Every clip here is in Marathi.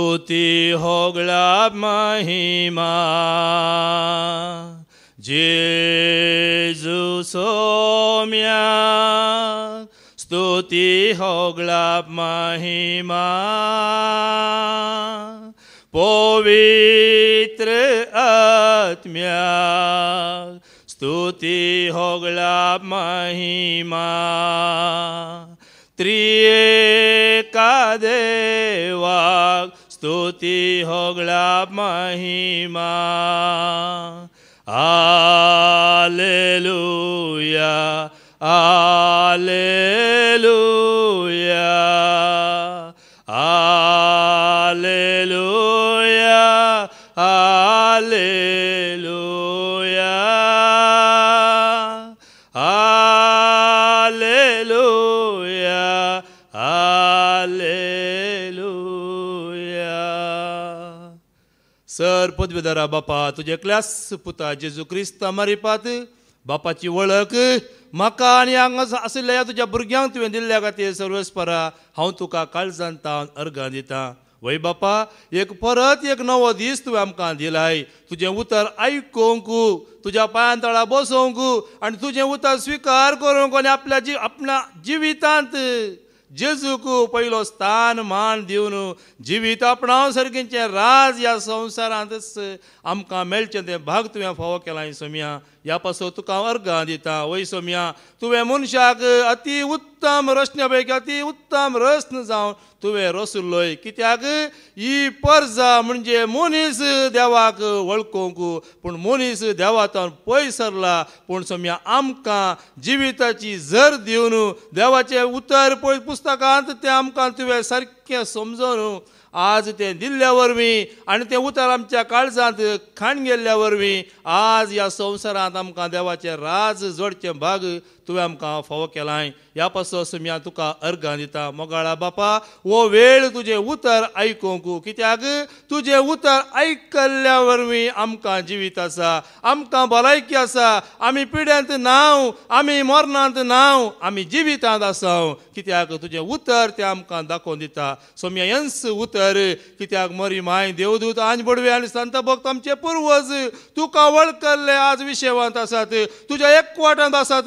स्तुती होगळा महिमा जेजू सोम्या स्तुती होगळा महिमा पवित्र आत्म्या स्तुती होगळा महिमा त्रिएका देवाक स्तुती होगळा महिमा Alleluia, Alleluia, Alleluia, Alleluia, Alleluia, Alleluia. सर पदवीधरा बापा तुझे क्लास पुता जेजू ख्रिस्त मारिपात बापाची वळख म्हाका आनी हांगा आशिल्ल्या तुज्या भुरग्यांक तुवें दिल्ल्या खातीर सर्वस्परा हांव तुका काळजांत अर्गां दितां. वय बापा परत एक नवो दीस तुवें आमकां दिलाय तुजें उतर आयकूंक तुज्या पांयां तळा बसोवंक आनी तुजें उतर स्विकार करूंक आनी आपल्या जिवितांत जेजूक पयलो स्थान मान दिवन जिवीत आपणाव सारकेचें राज ह्या संवसारांतच आमकां मेळचें तें भाग तुवें फावो केलां सोम्या. ह्या पासून तुका अर्गां दिता. वय सोम्या तुवें मनशाक अति उत्तम रचने पैकी अति उत्तम रचन जावन तुवें रचलोय कित्याक ही परजा म्हणजे मनीस देवाक वळखूंक पूण मनीस देवातान पयस सरला पूण सोम्या आमकां जिविताची जर दिवन देवाचें उतर पळय पुस्तकांत तें आमकां तुवें सारकें समजोवन आज तें दिल्ल्या वरवीं आनी तें उतर आमच्या काळजांत खाण गेल्ल्या वरवीं आज ह्या संवसारांत आमकां देवाचें राज जोडचें भाग तुवें आमकां फावो केलाय. ह्या पासून सोम्या तुका अर्गां दिता. मोगाळा बापा हो वेळ तुजें उतर आयकूंक कित्याक तुजें उतर आयकल्ल्या वरवीं आमकां जिवीत आसा आमकां भलायकी आसा आमी पिड्यांत नाव आमी मरणांत नाव आमी जिवितांत आसा कित्याक तुजें उतर तें आमकां दाखोवन दिता. सोम्या हेंच उतर कित्याक मरी माय देवदूत आंज बडवे आनी संत भक्त आमचे पुर्वज तुका वळखले आज विशेवांत आसात तुज्या एकवटांत आसात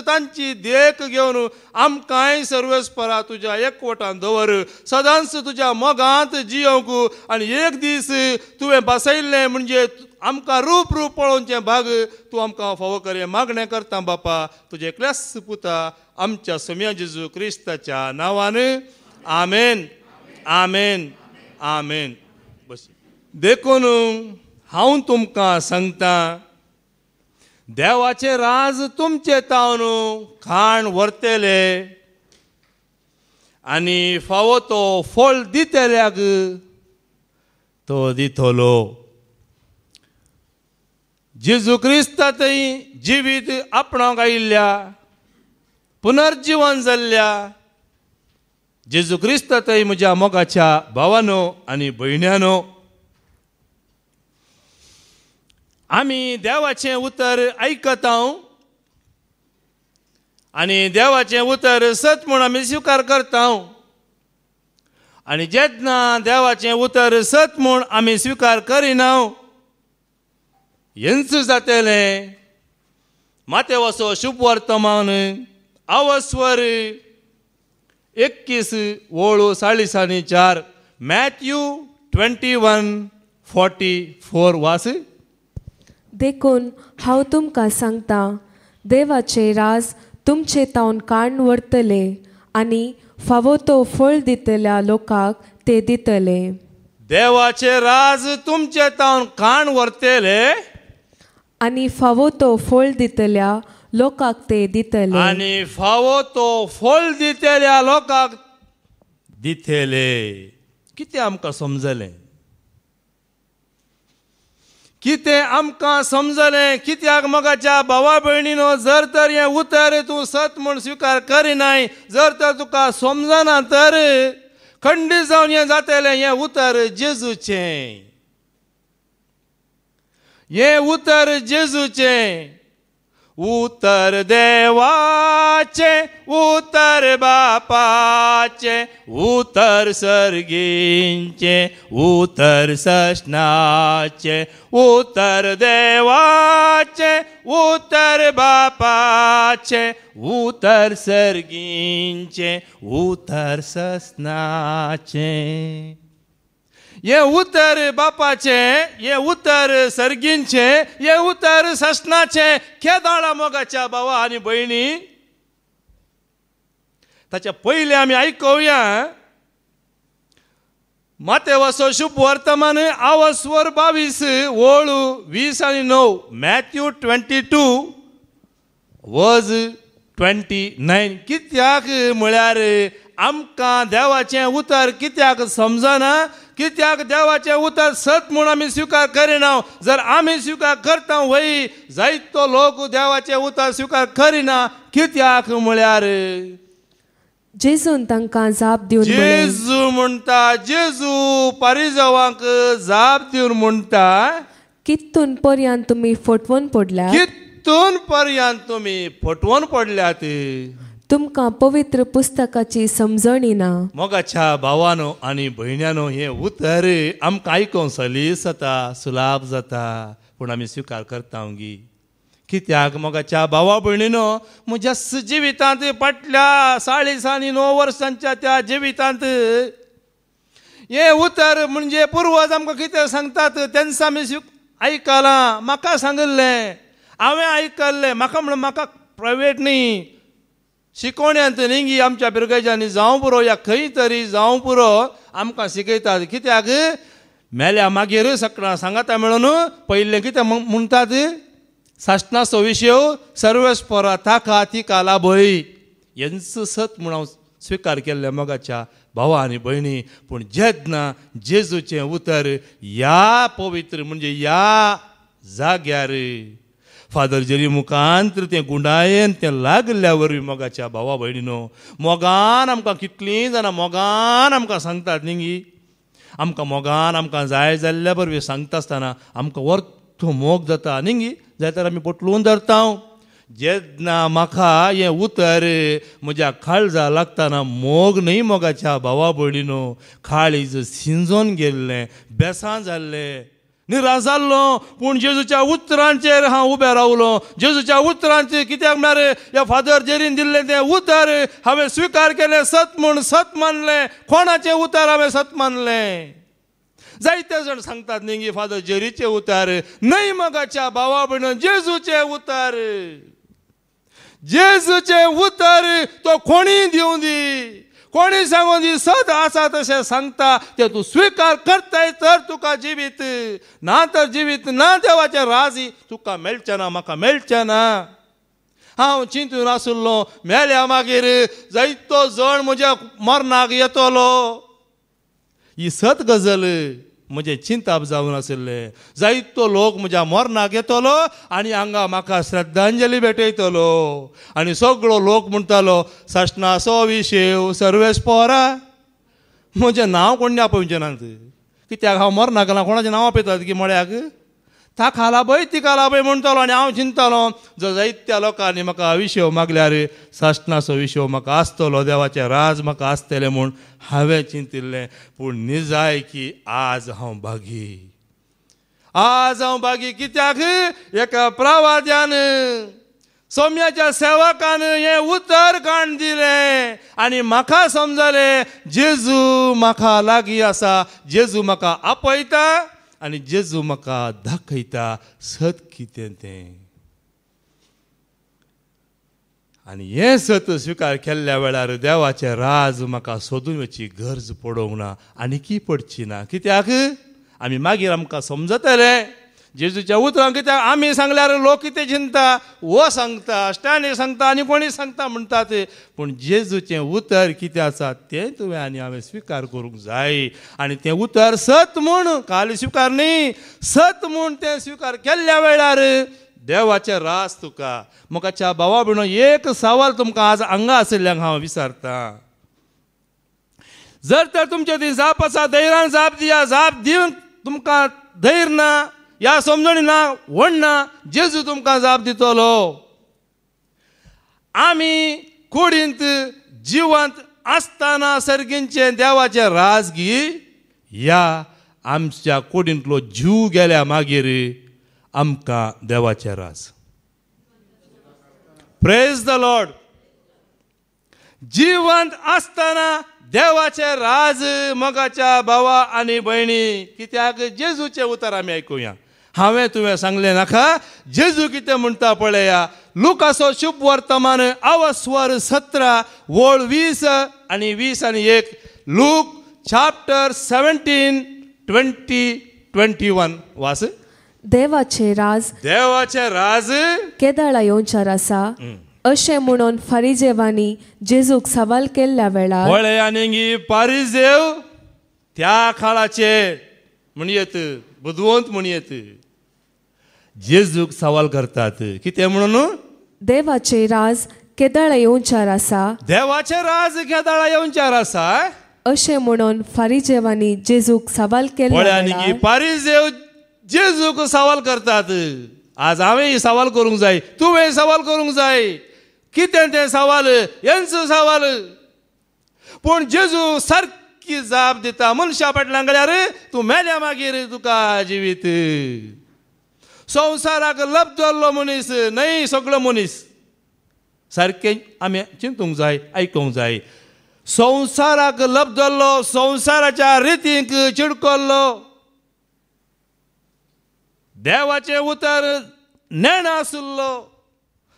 तांची देख घेवन आमकांय सर्वेस्परा तुज्या एकवटांत दवर सदांच तुज्या मोगांत जियोंक आनी एक दीस तुवें बसयल्लें म्हणजे आमकां रूप पळोवचें भाग तूं आमकां फावो कर मागणें करता बापा तुजे क्लेस पुता आमच्या सोम्या जेजू क्रिस्ताच्या नांवान आमेन आमेन आमेन. देखून हांव तुमकां सांगतां देवाचे राज तुमचे तावन खाण व्हरतले आनी फावो तो फळ दितल्याक तो दितलो. जेजू क्रिस्तांतय जिवीत आपणाक आयिल्ल्या पुनर्जीवन जाल्ल्या जेजू क्रिस्तांतय म्हज्या मोगाच्या भावानो आनी भयण्यांनो आमी देवाचें उतर आयकता आनी देवाचें उतर सत म्हूण आमी स्विकार करता आनी जेन्ना देवाचें उतर सत म्हूण आमी स्विकार करिना हेंच जातलें. माते वसो शुभ वर्तमान अवस्वर 21:40-4 मॅथ्यू 21:44 वास. देखून हांव तुमकां सांगतां देवाचे राज तुमचे तावन काण व्हरतले आनी फावो तो फळ दितल्या लोकांक ते दितले. देवाचे राज तुमचे तावन काण व्हरतले आनी फावो तो फळ दितल्या लोकांक ते दितले. आनी फावो तो फळ दितल्या लोकांक दितले. कितें आमकां समजलें कितें आमकां समजलें कित्याक मोगाच्या भावा भयणीनो जर तर हें उतर तूं सत म्हूण स्विकार करिनाय जर तर तुका समजना तर खंडीत जावन हें जातलें. हें उतर जेजूचें हें उतर जेजूचें उतर देवाचे, उतर बापाचे, उतर सर्गींचे, उतर सष्णाचे, उतर देवाचे, उतर बापाचे, उतर सर्गींचे, उतर सष्णाचे. ये उतर बापाचे, ये उतर सर्गींचे, ये उतर ससनाचे. खेदाळा मोगाच्या भावा आणि बहिणी, ताच्या पहिले आम्ही ऐकूया मातेवाचो शुभ वर्तमान आवस्वर 22 ओळ 20 आणि 9. मॅथ्यू 22 वर्स 29. कित्याक म्हळ्यार आमकां देवाचें उतर कित्याक समजना, कित्याक देवाचें उतर सत म्हूण आमी स्विकार करिना. जर आमी स्विकार करता वय जायतो लोक देवाचें उतर स्विकार करिना. कित्याक म्हळ्यार जेजून तांकां जाप दिवन जेजू म्हणटा, जेजू पारिजावांक जाप दिवन म्हणटा, कितून पर्यंत तुमी फटवून पडल्यात, कितून पर्यंत तुमी फटवून पडल्यात. तुमकां पवित्र पुस्तकाची समजण ना. मोगाच्या भावानो आणि भयण्यानो, हे उतर आमकां आयकूंक सलीस जाता, सुलाभ जाता, पूण आमी स्विकार करता गी. कित्याक मोगाच्या भावा भयणीनो, म्हज्या जिवितांत फाटल्या 40 आणि 9 वर्सांच्या त्या जिवितांत हे उतर म्हणजे पुर्वज आमकां कितें सांगतात तेंच आमी आयकलां. म्हाका सांगलें, हांवें आयकल्लें. म्हाका म्हणून म्हाका प्रायवेट न्ही, शिकोवण्यांत न्ही, आमच्या पिरगेजांनी जावं पुरो या खंय तरी जावं पुरो आमकां शिकयतात. कित्याक मेल्या मागीर सकाळ सांगाता मेळून पयलें कितें म्हणटात, सासणाचो विशय सर्वेस्परा ताका ती काला भय. हेंच सत म्हूण हांव स्विकार केल्लें मोगाच्या भावा आनी भयणी. पूण जेन्ना जेजूचें उतर ह्या पवित्र म्हणजे ह्या जाग्यार फादर जेरी मुखांतर तें गुंडायेन तें लागल्या वरवीं मोगाच्या भावा भयणीनो, मोगान आमकां कितलीं जाणां मोगान आमकां सांगतात न्ही. आमकां मोगान आमकां जाय जाल्ल्या बरवीं सांगता आसतना आमकां वर्थ मोग जाता न्ही. जाल्यार आमी पटलून धरता. जेन्ना म्हाका हें उतर म्हज्या काळजा लागतना मोग न्ही मोगाच्या भावा भयणीनो, काळीज शिंजोन गेल्लें, बेसां जाल्लें, निराश जाल्लो. पूण जेजूच्या उतरांचेर हांव उबें रावलो. जेजूच्या उतरांचेर कित्याक म्हळ्यार ह्या फादर जेरीन दिल्लें तें उतर हांवें स्विकार केलें, सत म्हूण सत मानलें. कोणाचें उतर हांवें सत मानलें. जायते जाण सांगतात न्ही फादर जेरीचें उतर न्हय मोगाच्या भावा भयणीनो, जेजूचें उतर. जेजूचें उतर तो कोणी दिवं दी, कोणी सांगून दी, सत आसा तशें सांगता तें तूं स्विकार करताय तर तुका जिवीत, ना तर जिवीत ना. देवाचें राजी तुका मेळचें ना, म्हाका मेळचें ना. हांव चिंतून आसुल्लो मेल्या मागीर जायतो जण म्हज्या मरणाक येतलो. ही सत गजल म्हजें चिंताप जावन आशिल्लें. जायतो लोक म्हज्या मरणाक येतलो आनी हांगा म्हाका श्रद्धांजली भेटयतलो. आनी सगळो लोक म्हणटालो सासणाचो विशय सर्वेस्परा. म्हजें नांव कोणी आपयचें नात. कित्याक हांव मरणाक गेलां, कोणाचें नांव आपयतात की मळ्याक. ता खाला पळय ती खाला पळय म्हणटालो. आनी हांव चिंततालो जर जायत्या लोकांनी म्हाका विशय मागल्यार सासणाचो विशय म्हाका आसतलो, देवाचें राज म्हाका आसतलें म्हूण हांवें चिंतिल्लें. पूण निजाय की आज हांव भागी, आज हांव भागी. कित्याक एका प्रवाद्यान सोम्याच्या सेवकान हें उतर काण दिलें आनी म्हाका समजलें जेजू म्हाका लागीं आसा, जेजू म्हाका आपयता आनी जेजू म्हाका दाखयता सत कितें तें. आनी हें सत स्विकार केल्ल्या वेळार देवाचें राज म्हाका सोदून वची गरज पडोंक ना, आनीकी पडची ना. कित्याक आमी मागीर आमकां समजतलें जेजूच्या उतरांक. कित्याक आमी सांगल्यार लोक कितें चिंता, वो सांगता, स्टॅनी सांगता आनी कोणी सांगता म्हणटात. पूण जेजूचें उतर कितें आसा तें तुवें आनी हांवें स्विकार करूंक जाय. आनी तें उतर सत म्हूण, खाली स्विकार न्ही, सत म्हूण तें स्विकार केल्ल्या वेळार देवाचें रास तुका. मोगाच्या भावा भयणो, एक सवाल तुमकां आज हांगा आशिल्ल्यांक हांव विचारता. जर तर तुमचे ती जाप आसा, धैर्यान जाप दिया. जाप दिवन तुमकां धैर्य ना, ह्या समजणी ना, व्हड ना, जेजू तुमकां जाप दितलो. आम्ही कुडींत जिवंत असताना सर्गींचे देवाचे राजगी या आमच्या कुडींतलो जीव गेल्या मागीर आमकां देवाचे राज. Praise the Lord. जिवंत असताना देवाचे राज मोगाच्या भावा आनी भयणी. कित्याक जेजूचे उतर आमी आयकुया. हांवें तुवें सांगलें नाका. जेजू कितें म्हणटा पळया. लुकाचो शुभ वर्तमान अवस्वर 17 ओळ 20 आनी 20 आनी 1. लूक चॅप्टर 17 20 21 वास. देवाचे राज केदाळा येवचार आसा अशें म्हणून फारिजेवांनी जेजूक सवाल केल्ल्या वेळार पळय आनी फारिजेव त्या काळाचे म्हणयेत बुदवंत म्हणयेत जेजूक सवाल करतात. कितें म्हणून देवाचे राज केदाळा येवचार आसा. देवाचे राज केदाळा येवचार आसा अशें म्हणून फारिजेवांनी जेजूक सवाल केल्ल्या वेळार फारिजेव जेजूक सवाल करतात. आज हांवें सवाल करूंक जाय. तुवें सवाल करूंक जाय. कितें तें सवाल. यांचो सवाल. पूण जेजू सारकी जाप दिता. मनशा फाटल्यान गेल्यार तूं मेल्या मागीर तुका जिवीत. संवसाराक लबजल्लो मनीस न्हय सगळो मनीस. सारकें आमी चिंतूंक जाय आयकूंक जाय. संवसाराक लबजल्लो संवसाराच्या रितींक चिडकल्लो देवाचे उतर नेण आसुल्लो.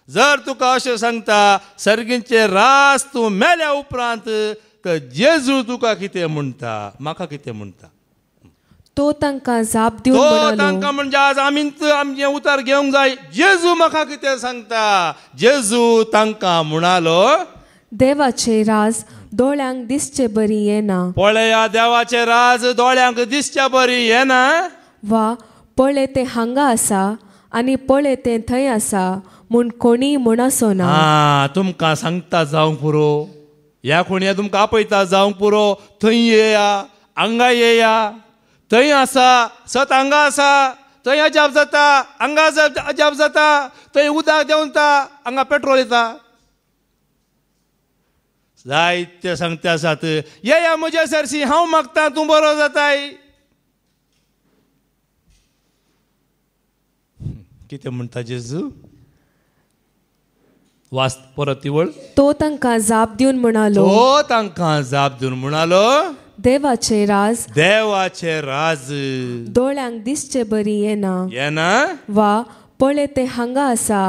जर तुका अशें सांगता सर्गींचे राज तूं मेल्या उपरांत तर जेजू तुका कितें म्हणटा म्हाका कितें म्हणटा. तो तांकां जाप दिवन तो तांकां म्हणजे आज आमीच आमचें उतर घेवंक जाय. जेजू म्हाका कितें सांगता. जेजू तांकां म्हणालो देवाचे राज दोळ्यांक दिसचे बरी येना. पळया देवाचे राज दोळ्यांक दिसच्या बरी येना. वा पळय तें हांगा आसा आनी पळय तें थंय आसा म्हूण कोणी म्हणसो ना. तुमकां सांगता जावंक पुरो. ह्या कोणी तुमकां आपयता जावंक पुरो. थंय येया हांगा येया. थंय आसा सत हांगा आसा. थंय अजाप जाता हांगा अजाप जाता. थंय उदक देंवता हांगा पेट्रोल येता. जायते सांगते आसात. येया म्हज्या सरसी हांव मागता तूं बरो जाताय. कितें म्हणटा जेजू. वास्त परत ती वळ. तो तांकां जाप दिवन म्हणालो. तो तांकां जाप दिवन म्हणालो देवाचे राज दोळ्यांक दिसचे बरी येना. वा पळय तें हांगा आसा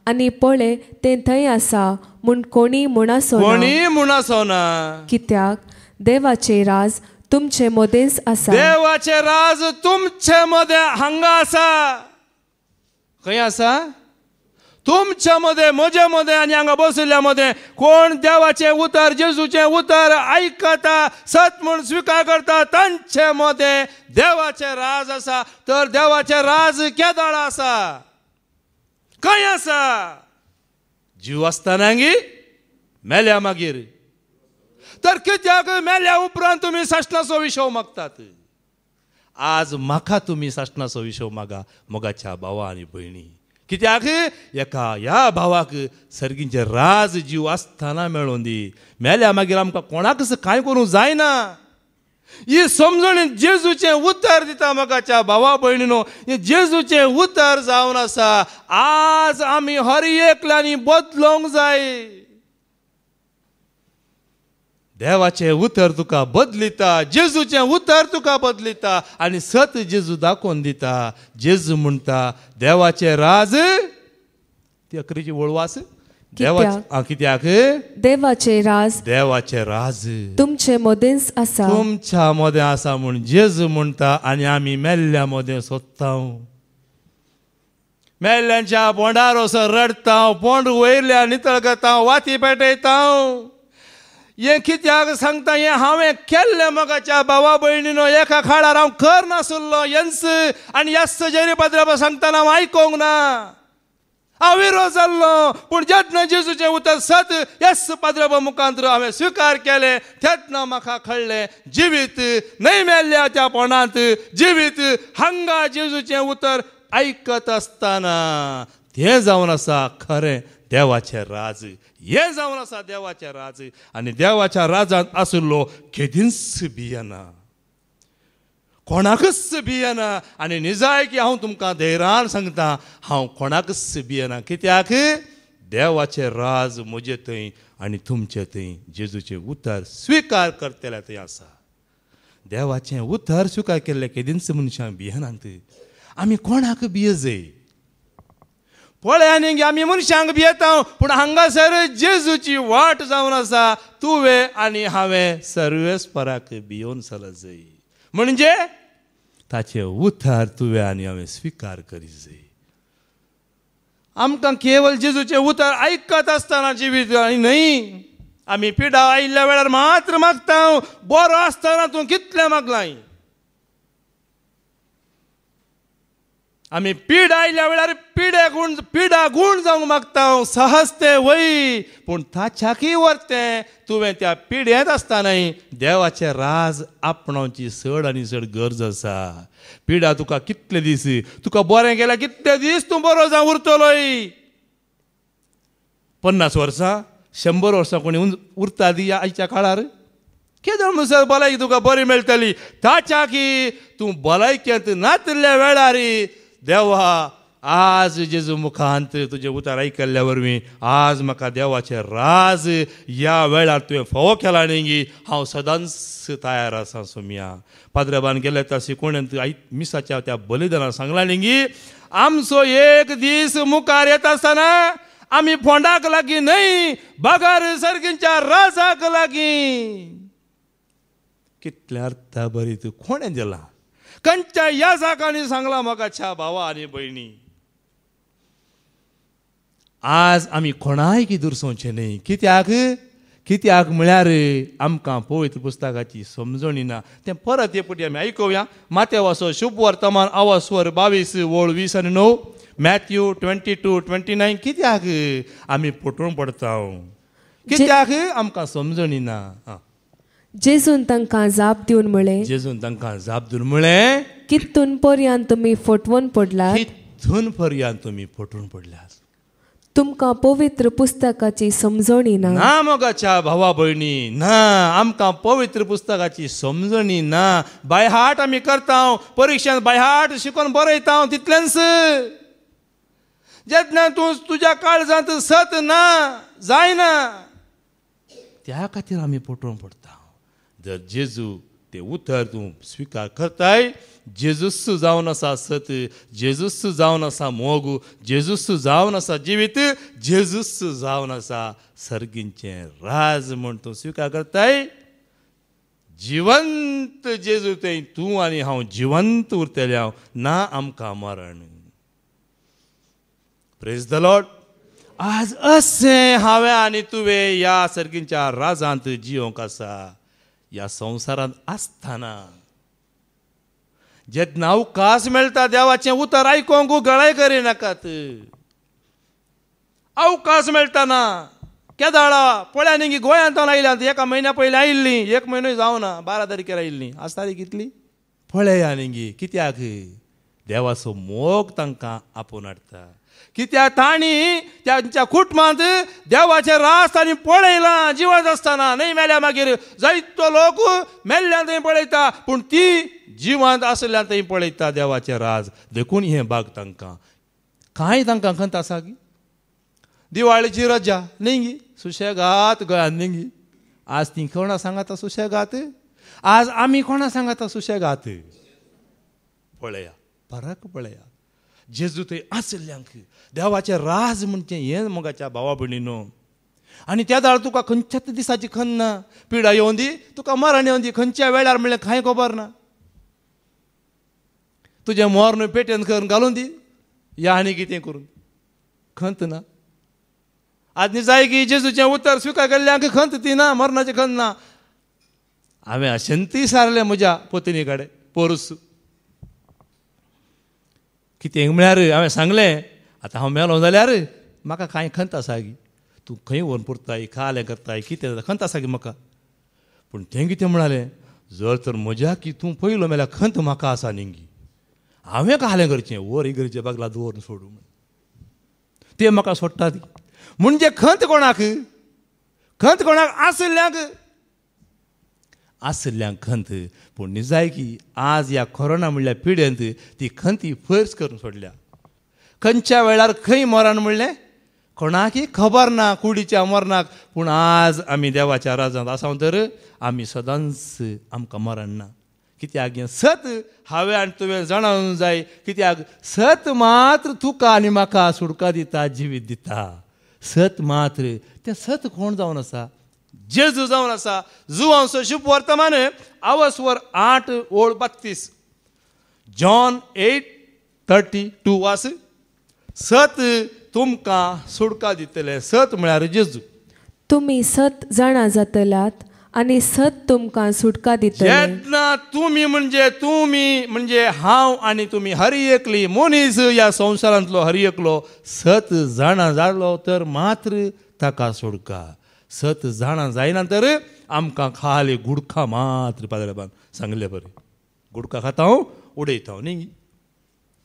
आनी पळय तें थंय आसा म्हूण कोणी म्हणसो ना. कित्याक देवाचे राज तुमचे मदेंच आसा. देवाचे राज तुमचे मदें हांगा आसा. खंय आसा. तुमच्या मध्ये म्हजे मध्ये आनी हांगा बसयल्ल्या मध्ये कोण देवाचे उतर जेजूचे उतर आयकता सत म्हूण स्विकार करता तांचे मध्ये देवाचे राज आसा. तर देवाचे राज केदाळा आसा. खंय आसा. जीव आसतना मेल्या मागीर. तर कित्याक मेल्या उपरांत तुमी साश्णाचो विशव मागतात. आज म्हाका तुमी साश्णाचो विशव मागा मोगाच्या भावा आनी भयणी. कित्याक एका ह्या भावाक सर्गींचे राज जीव आसतना मेळोवन दी. मेल्या मागीर आमकां कोणाकच कांय करूंक जायना. ही समजण जेजूचें उतर दिता मोगाच्या भावा भयणीनो. हे जेजूचें उतर जावन आसा. आज आमी हर एकल्यांनी बदलोवंक जाय. देवाचें उतर तुका बदलिता. जेजूचें उतर तुका बदलिता आनी सत जेजू दाखोवन दिता. जेजू म्हणटा देवाचें राज ती अकरेची वळवास. कित्याक देवाचे राज तुमचे मदेंच आसा. तुमच्या मदें आसा म्हूण जेजू म्हणटा. आनी आमी मेल्ल्या मदें सोदता. मेल्ल्यांच्या पोंडार असो रडता. पोंड वयल्या नितळ करता. वाती पेटयता. हे कित्याक सांगता. हे हांवें केल्लें मोगाच्या भावा भयणीनो. एका काळार हांव कर नासुल्लो. येन्स आनी यस्स जेरी पाद्राबा सांगतना हांव आयकोंक ना. हांव विरोध जाल्लो. पूण जेन्ना जेजूचें उतर सत यस्स पाद्राबा मुखांतर हांवें स्विकार केलें तेन्ना म्हाका कळ्ळें जिवीत न्हय मेल्ल्या त्या पोंडांत जिवीत हांगा जेजूचें उतर आयकत आसतना ते जावन आसा खरें देवाचें राज. हे जावन आसा देवाचें राज. आनी देवाच्या राजांत आशिल्लो केदींच भियेना, कोणाकच भियेना. आनी निजाय की हांव तुमकां धैर्यान सांगता, हांव कोणाकच भियेना. कित्याक देवाचें राज म्हजे थंय आनी तुमचे थंय जेजूचें उतर स्विकार करतले थंय आसा. देवाचें उतर स्विकार केल्ले केदींच मनशांक भियेनात. आमी कोणाक भियेजय? पळय न्ही, आमी मनशांक भियेता, पूण हांगासर जेजूची वाट जावन आसा. तुवें आनी हांवें सर्वेस्पराक भियोन चलजय. म्हणजे ताचें उतर तुवें आनी हांवें स्विकार करीत. आमकां केवळ जेजूचें उतर आयकत आसतना जिवीत न्हय. आमी पिडा आयिल्ल्या वेळार मात्र मागता. बरो आसतना तूं कितलें मागलां. आमी पीड आयिल्ल्या वेळार पिडा गूण जावंक मागता. सहज तें वय, पूण ताच्याकय वर्तें तुवें त्या पिड्यांत आसतनाय देवाचें राज आपणावची चड आनी चड गरज आसा. पिडा तुका कितले दीस, तुका बरें गेल्यार कितले दीस तूं बरो जावन उरतलोय. 50 वर्सां 100 वर्सां कोणी उरता दी आयच्या काळार? केदळ म्हणसर भलायकी तुका बरी मेळटली. ताच्याकी तूं भलायकेंत नातल्या वेळार देवा आज जेजू मुखांत तुजें उतर आयकल्ल्या वरवीं आज म्हाका देवाचें राज ह्या वेळार तुवें फोव केला न्ही. हांव सदांच तयार आसा. सोम्या पाद्रेबान गेले तशें कोणें मिसाच्या त्या बलिदानाक सांगलां न्ही, आमचो एक दीस मुखार येता आसतना आमी फोंडाक लागीं न्हय, बागार सर्गींच्या राजाक लागीं. कितले अर्था बरी तूं कोणें दिलां? खंयच्या याजकांनी सांगलां म्हाका भावा आनी भयणी. आज आमी कोणाय कितें सोंचचें न्हय. कित्याक म्हळ्यार आमकां पवित्र पुस्तकाची समजणी ना. तें परत एक फावटी आमी आयकुया. मातेवाचो शुभ वर्तमान आवास्वर 22 ओळ 20 आनी 9, मॅथ्यू 22:29. कित्याक आमी फटून पडटा? कित्याक आमकां समजणी ना. जेजून तांकां जाप दिवन म्हळें, कितून पर्यंत तुमी फटवून पडलात? कितून पर्यंत तुमी फटून पडल्यात? तुमकां पवित्र पुस्तकाची समजणी ना. ना मोगाच्या भावा भयणी, ना आमकां पवित्र पुस्तकाची समजणी ना. बायहाट आमी करता, परिक्षेंत बायहाट शिकून बरयता, तितलेंच. जेन्ना तूं तुज्या काळजांत सत ना जायना, त्या खातीर आमी फटून पडटा. जर जेजू ते उतर तूं स्विकार करताय, जेजूस जावन आसा सत, जेजूस जावन आसा मोग, जेजूस जावन आसा जिवीत, जेजूस जावन आसा सर्गींचें राज म्हूण तूं स्विकार करताय, जिवंत जेजू थंय तूं आनी हांव जिवंत उरतले. हांव ना आमकां मरण. Praise the Lord. आज अशें हांवें आनी तुवें ह्या सर्गींच्या राजांत जिवंक आसा. ह्या संवसारांत आसतना जेन्ना अवकाश मेळटा देवाचें उतर आयकोंक गळाय करिनाकात. अवकाश मेळटाना केदाळा पळया न्ही, गोंयांत आयल्यात 1 म्हयन्या पयलीं आयिल्लीं, 1 म्हयनो जावना, 12 तारखेर आयिल्लीं. आज तारीख कितली? पळया न्ही. कित्याक देवाचो मोग तांकां आपोवन हाडटा. कित्याक तांणी त्यांच्या कुटुंबांत देवाचें राज तांणी पळयलां जिवंत आसतना. न्हय मेल्या मागीर जायतो लोक मेल्ल्यान थंय पळयता, पूण ती जिवंत आसल्यान थंय पळयता देवाचें राज. देखून हें भाग तांकां कांय तांकां खंत आसा गी. दिवाळेची रजा न्ही, सुशेगाद गोंयांत न्ही. आज ती कोणा सांगाता सुशेगाद? आज आमी कोणा सांगाता सुशेगाद? पळया, फरक पळया. जेजू थंय आसल्यांक देवाचें राज म्हणचें हें मोगाच्या भावा भयणीनो. आनी त्या दाळ तुका खंयच्याच दिसाची खंत ना. पिडा येवं दी, तुका मरण येवं दी, खंयच्या वेळार म्हणलें कांय खबर ना. तुजें मोर पेटेन करून घालून दी, या आनी कितें करून खंत ना. आज न्ही जाय की जेजूचें उतर स्विकार केल्ल्यांक खंत ती ना, मरणाची खंत ना. हांवें अशेंतय सारलें म्हज्या पत्नी कडेन पोरूस. कितें म्हळ्यार हांवें सांगलें, आतां हांव मेलो जाल्यार म्हाका कांय खंत आसा गी. तूं खंय व्हरून पुरताय, खालें करताय, कितें खंत आसा गी म्हाका. पूण तें कितें म्हणालें, जर तर म्हज्या की तूं पयलो मेल्यार खंत म्हाका आसा न्ही गी. हांवें खालें करचें, वर इगर्जे बागला दवरून सोडूं. ते म्हाका सोडटात. म्हणजे खंत कोणाक आसल्यांक खंत. पूण निजाय की आज ह्या कोरोना म्हणल्या पिड्यांत ती खंती फर्स करून सोडल्या. खंयच्या वेळार खंय मरण म्हणलें कोणाकय खबर ना, कुडीच्या मरणाक. पूण आज आमी देवाच्या राजांत आसा तर आमी सदांच आमकां मरण ना. कित्याक सत हांवें आनी तुवें जाणावूंक जाय. कित्याक सत मात्र तुका आनी म्हाका सुडका दिता, जिवीत दिता. सत मात्र तें सत कोण जावन आसा? जेजू जावन आसा. जुवांचो शुभ वर्तमान आवस्वर 8:32. जॉन 8:32 वास. सत तुमकां सुडका दितले. सत म्हळ्यार जेजू. तुम्ही सत जाणा जातल्यात आनी सत तुमकां सुटका दितले. जेन्ना तुम्ही म्हणजे हांव आनी तुमी हर एकली मनीस ह्या संवसारांतलो हर एकलो सत जाणा जालो तर मात्र ताका सुडका. सत जाणा जायना तर आमकां खाली गुडखा मात्र पाद्रेबान सांगले बरें. गुडखा खाता हांव उडयता न्ही.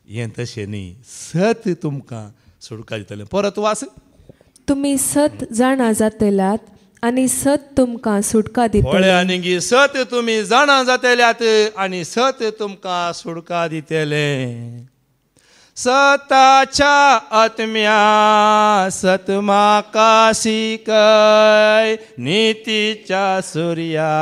हें तशें न्ही. सत तुमकां सुडका दितलें. परत वास. तुम्ही सत जाणा जातल्यात आनी सत तुमकां सुटका दितले. आनी सत तुमी जाणा जातल्यात आनी सत तुमकां सुडका दितले. सताच्या आत्म्या सत म्हाका शिकय, नितीच्या सुर्या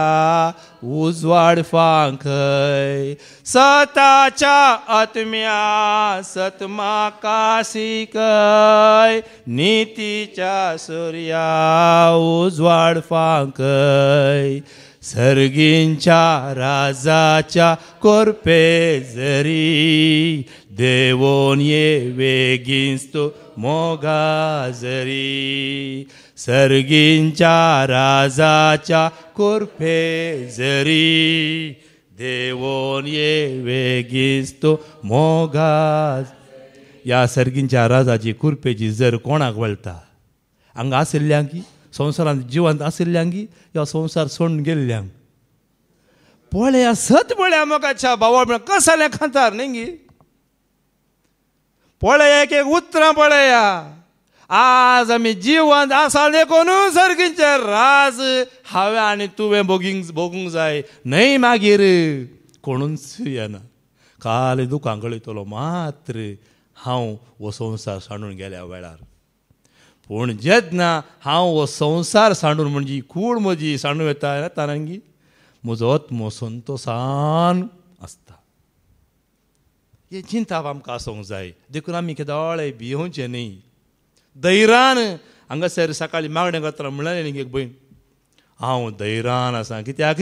उजवाड फांकय. सताच्या आत्म्या सत म्हाका शिकय, नितीच्या सुर्या उजवाड फांकय. सर्गींच्या राजाच्या कोरपे जरी देवोन ये वेगींच तो मोगा जरी. सर्गींच्या राजाच्या कोरपे जरी देवोन ये वेगींच तो मोगा. ह्या सर्गींच्या राजाची कुरपेची जर कोणाक वळटा? हांगा आशिल्ल्यांक, संवसारांत जिवंत आशिल्ल्यांक ह्या संवसार सोडून गेल्ल्यांक. पळया सत पळया मोगाच्या भावा कसाले खातार न्ही. पळया एक उतरां पळया. आज आमी जिवंत आसा देखून सर्गींचे राज हांवें आनी तुवें भोगूंक जाय. न्हय मागीर कोणूच येना. काल दुखां गळयतलो मात्र हांव हो संवसार सांडून गेल्या वेळार. पूण जेन्ना हांव हो संवसार सांडून म्हणजे कूड म्हजी सांडून येता तारंगी म्हजो आत्मो संतोशान आसता. हे चिंता आमकां आसूंक जाय. देखून आमी केदोळे भियोवचें न्ही. धैर्यान हांगासर सकाळीं मागणें करतना म्हणलें न्ही एक भयण, हांव धैर्यान आसा. कित्याक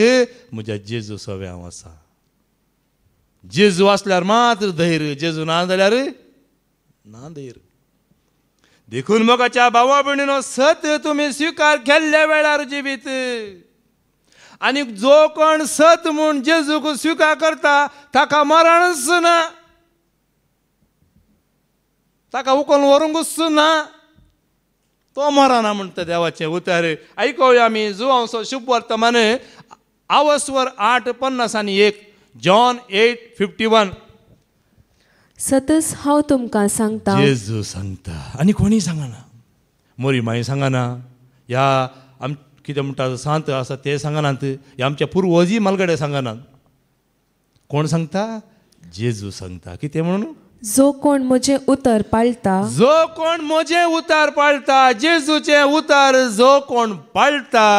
म्हज्या जेजू सोबे हांव आसा. जेजू आसल्यार मात्र धैर्य. जेजू ना जाल्यार ना धैर्य. देखून मोगाच्या भावा भयणीनो, सत तुमी स्विकार केल्ल्या वेळार जिवीत. आनी जो कोण सत म्हूण जेजूक स्विकार करता ताका मरणच ना, ताका उखलून व्हरूंकच ना. तो मरना म्हणटा देवाचें उतर. आयकूया आमी जुवांचो शुभ वर्तमान आवस्वर 8:50 जॉन 8:51. सतच हांव तुमकां सांगता. जेजू सांगता आनी कोणी सांगना. मोरी माई सांगना. ह्या आम कितें म्हणटा सांत आसा ते सांगनात. हे आमच्या पुर्वजी मालगडे सांगनात. कोण सांगता? जेजू सांगता. कितें म्हणून? जो कोण म्हजें उतर पाळटा. जो कोण म्हजें उतर पाळटा. जेजूचें उतर जो कोण पाळटा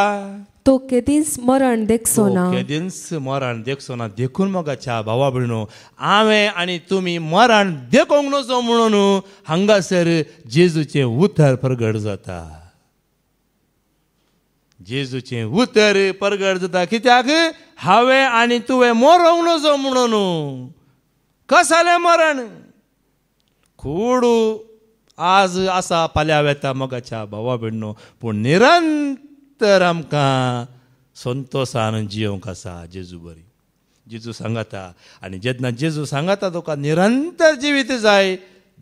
तो केदींच मरण देखसो ना. केदींच मरण देखसो ना. देखून मोगाच्या भावा भयणो, हांवें आनी तुमी मरण देखूंक नजो म्हणून हांगासर जेजूचें उतर प्रगट जाता. जेजूचें उतर प्रगट जाता. कित्याक हांवें आनी तुवें मरोंक नजो म्हणून. कसालें मरण? कूड आज आसा फाल्यां वेता मोगाच्या भावा भयणो. पूण निरंतर आमकां संतोशान जियोंक आसा. जेजू बरी. जेजू सांगता. आनी जेन्ना जेजू सांगता तुका निरंतर जिवीत जाय,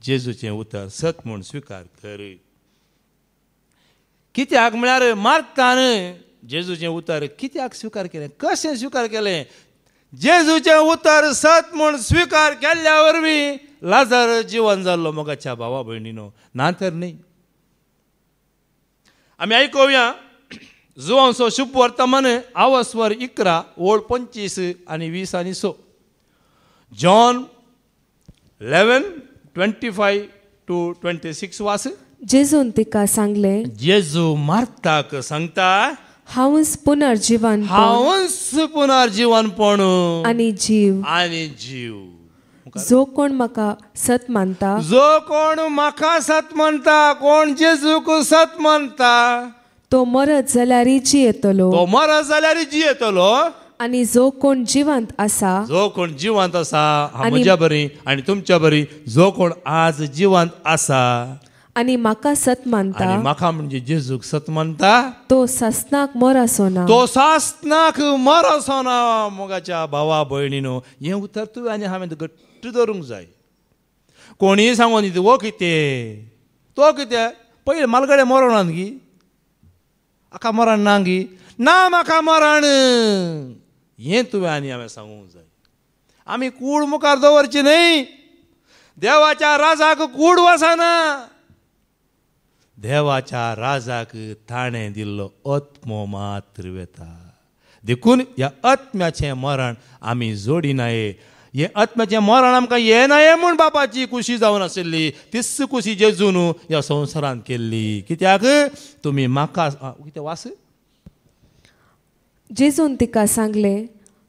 जेजूचें उतर सत म्हूण स्विकार कर. कित्याक म्हळ्यार मार्तान जेजूचें उतर कित्याक स्विकार केलें? कशें स्विकार केलें? जेजूचे उतर सत म्हूण स्वीकार केल्ल्या वरवीं लाजार जिवन जाल्लो मोगाच्या भावा भयणीनो, ना तर न्ही. आमी आयकुया जुवांचो शुभ वर्तमान आवस्वर 11 ओळ 25 आनी 20 आनी 6. जॉन 11:25 to 26 वास. जेजून तिका सांगले, जेजू मार्ताक सांगता, हांवच पुनर्जीवन हांवच पुनर्जीवनपण आनी जीव. आनी जीव. जो कोण म्हाका सत मानता, जो कोण म्हाका सत म्हणटा, कोण जेजूक सत म्हणटा, तो मरत जाल्यारय जियेतलो. तो मरत जाल्यार जियेतलो. आनी जो कोण जिवंत आसा, जो कोण जिवंत आसा, म्हज्या बरी आनी तुमच्या बरी, जो कोण आज जिवंत आसा आनी म्हाका सत मानता, आनी म्हाका म्हणजे जेजूक सत म्हणटा, तो ससनाक मरसोना. तो सासनाक मरसोना. मोगाच्या भावा भयणीनो, हें उतर तुवें आनी हांवें घट्ट धरूंक जाय. कोणीय सांगून दिता वो कितें तो कितें, पयलीं मालगडे मरण गी, आका मरण ना गी, ना म्हाका मरण, हें तुवें आनी हांवें सांगूंक जाय. आमी कूड मुखार दवरची न्हय. देवाच्या राजाक कूड वचना. देवाच्या राजाक ताणें दिल्लो आत्मो मात्र वेता. देखून ह्या आत्म्याचें मरण आमी जोडिनाये. हे आत्म्याचें मरण आमकां येनाये म्हूण बापाची खुशी जावन आशिल्ली. तीच खुशी जेजून ह्या संवसारांत केल्ली. कित्याक तुमी म्हाका कितें वास. जेजून तिका सांगले,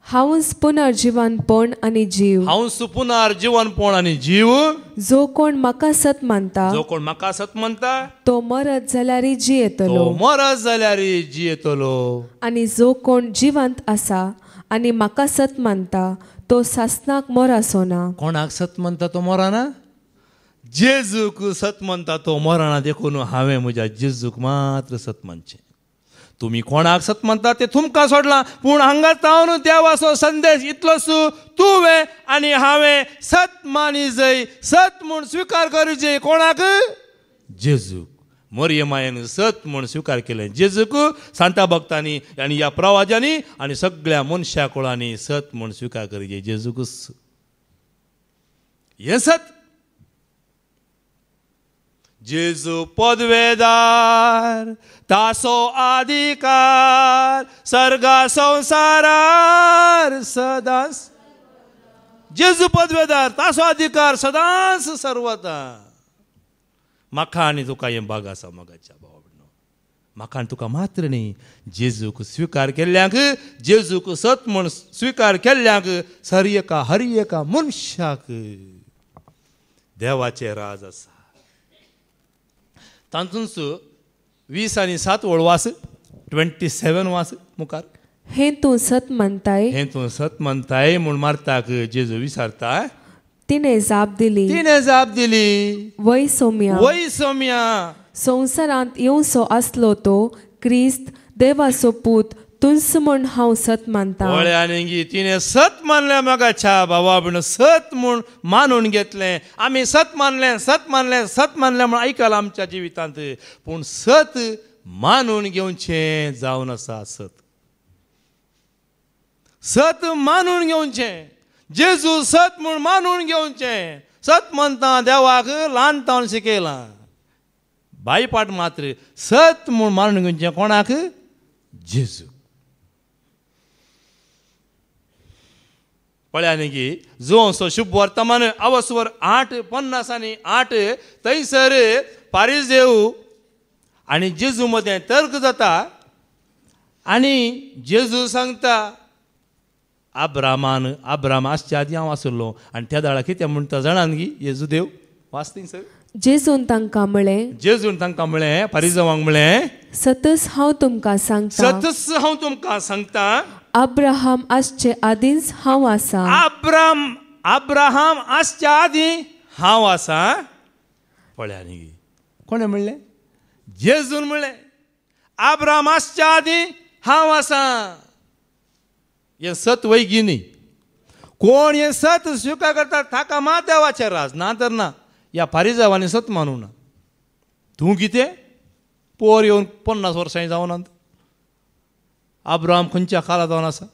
हांवच पुनर्जीवनपण आनी जीव. हांवच पुनर्जीवनपण आनी जीव. जो कोण म्हाका सत मानता, जो कोण म्हाका सत म्हणटा, तो मरत जाल्यारय जियेतलो. तो मरत जाल्यार जियेतलो. आनी जो कोण जिवंत आसा आनी म्हाका सत मानता, तो सासनाक मरसोना. कोणाक सत म्हणटा तो मरना. जेजूक सत म्हणटा तो मरना. देखून हांवें म्हज्या जेजूक मात्र सत मानचें. तुमी कोणाक सत म्हणटा ते तुमकां सोडलां, पूण हांगा तावन देवाचो संदेश इतलोच, तुवें आनी हांवें सत मानी जाय. सत म्हूण स्विकार करचें. कोणाक? जेजूक. मरियमायेन सत म्हूण स्विकार केलें. जेजूक सांता भक्तांनी आनी ह्या प्रवाजांनी आनी सगळ्या मनशा कुळांनी सत म्हूण स्विकार करचें. जेजूकच हें सत. जेजू पदवेदार, तासो अधिकार सर्गा संसारार सदांच. जेजू पदवेदार, तासो अधिकार सदांच सर्वता. म्हाका आनी तुका हें भाग आसा मोगाच्या भावा भयणीनो. म्हाका आनी तुका मात्र न्ही. जेजूक स्विकार केल्ल्यांक, जेजूक सत म्हूण स्विकार केल्ल्यांक हर एका मनशाक देवाचें राज आसा. तातूंच 20 आनी 7 वास. 27 वास मुखार. हें तूं सत मानताय. हें तूं सत म्हणटाय म्हूण मार्ताक जेजू विचारता. तिणें जाप दिली, वय सोम्या, वय सोम्या, संवसारांत येवचो आसलो तो क्रिस्त देवाचो पूत तुंस म्हूण हांव सत मानता. वळ्यानी तिणें सत मानलें. मोगाच्या भावा भयणो, सत म्हूण मानून घेतलें. आमी सत मानलें म्हूण आयकलां आमच्या जिवितांत. पूण सत मानून घेवचें जावन आसा. सत मानून घेवचें. जेजू सत म्हूण मानून घेवचें. सत म्हणटा देवाक ल्हानपण शिकयलां. बायपाट मात्र सत म्हूण मानून घेवचें. कोणाक? जेजू. पळयानी की जुवांचो शुभ वर्तमान आवस्वर 8:50 आनी 8 थंयसर फारिजेव आनी जेजू मदें तर्क जाता. आनी जेजू सांगता, अब्राम आसच्या आदी हांव आसलो. आनी त्या दाळा कितें म्हणटा जाणान गी जेजू देव वाच थिंगसर. जेजून तांकां म्हळें, फारिजेवांक म्हळें, सतच हांव तुमकां सांगता, अब्राहम आसचे आदींच हांव आसा. अब्राहम आसच्या आदी हांव आसा. पळयानी कोणें म्हणलें? जेजून म्हणलें अब्राहम आसच्या आदी हांव आसा. हें सत वैगी न्ही. कोण हें सत स्विकार करता ताका मात देवाचें राज. ना तर ना. ह्या फारिजेवांनी सत मानूं ना. तूं कितें पोर येवन 50 वर्सां जावनात. अब्राहम खंयच्या काळांत जावन आसा.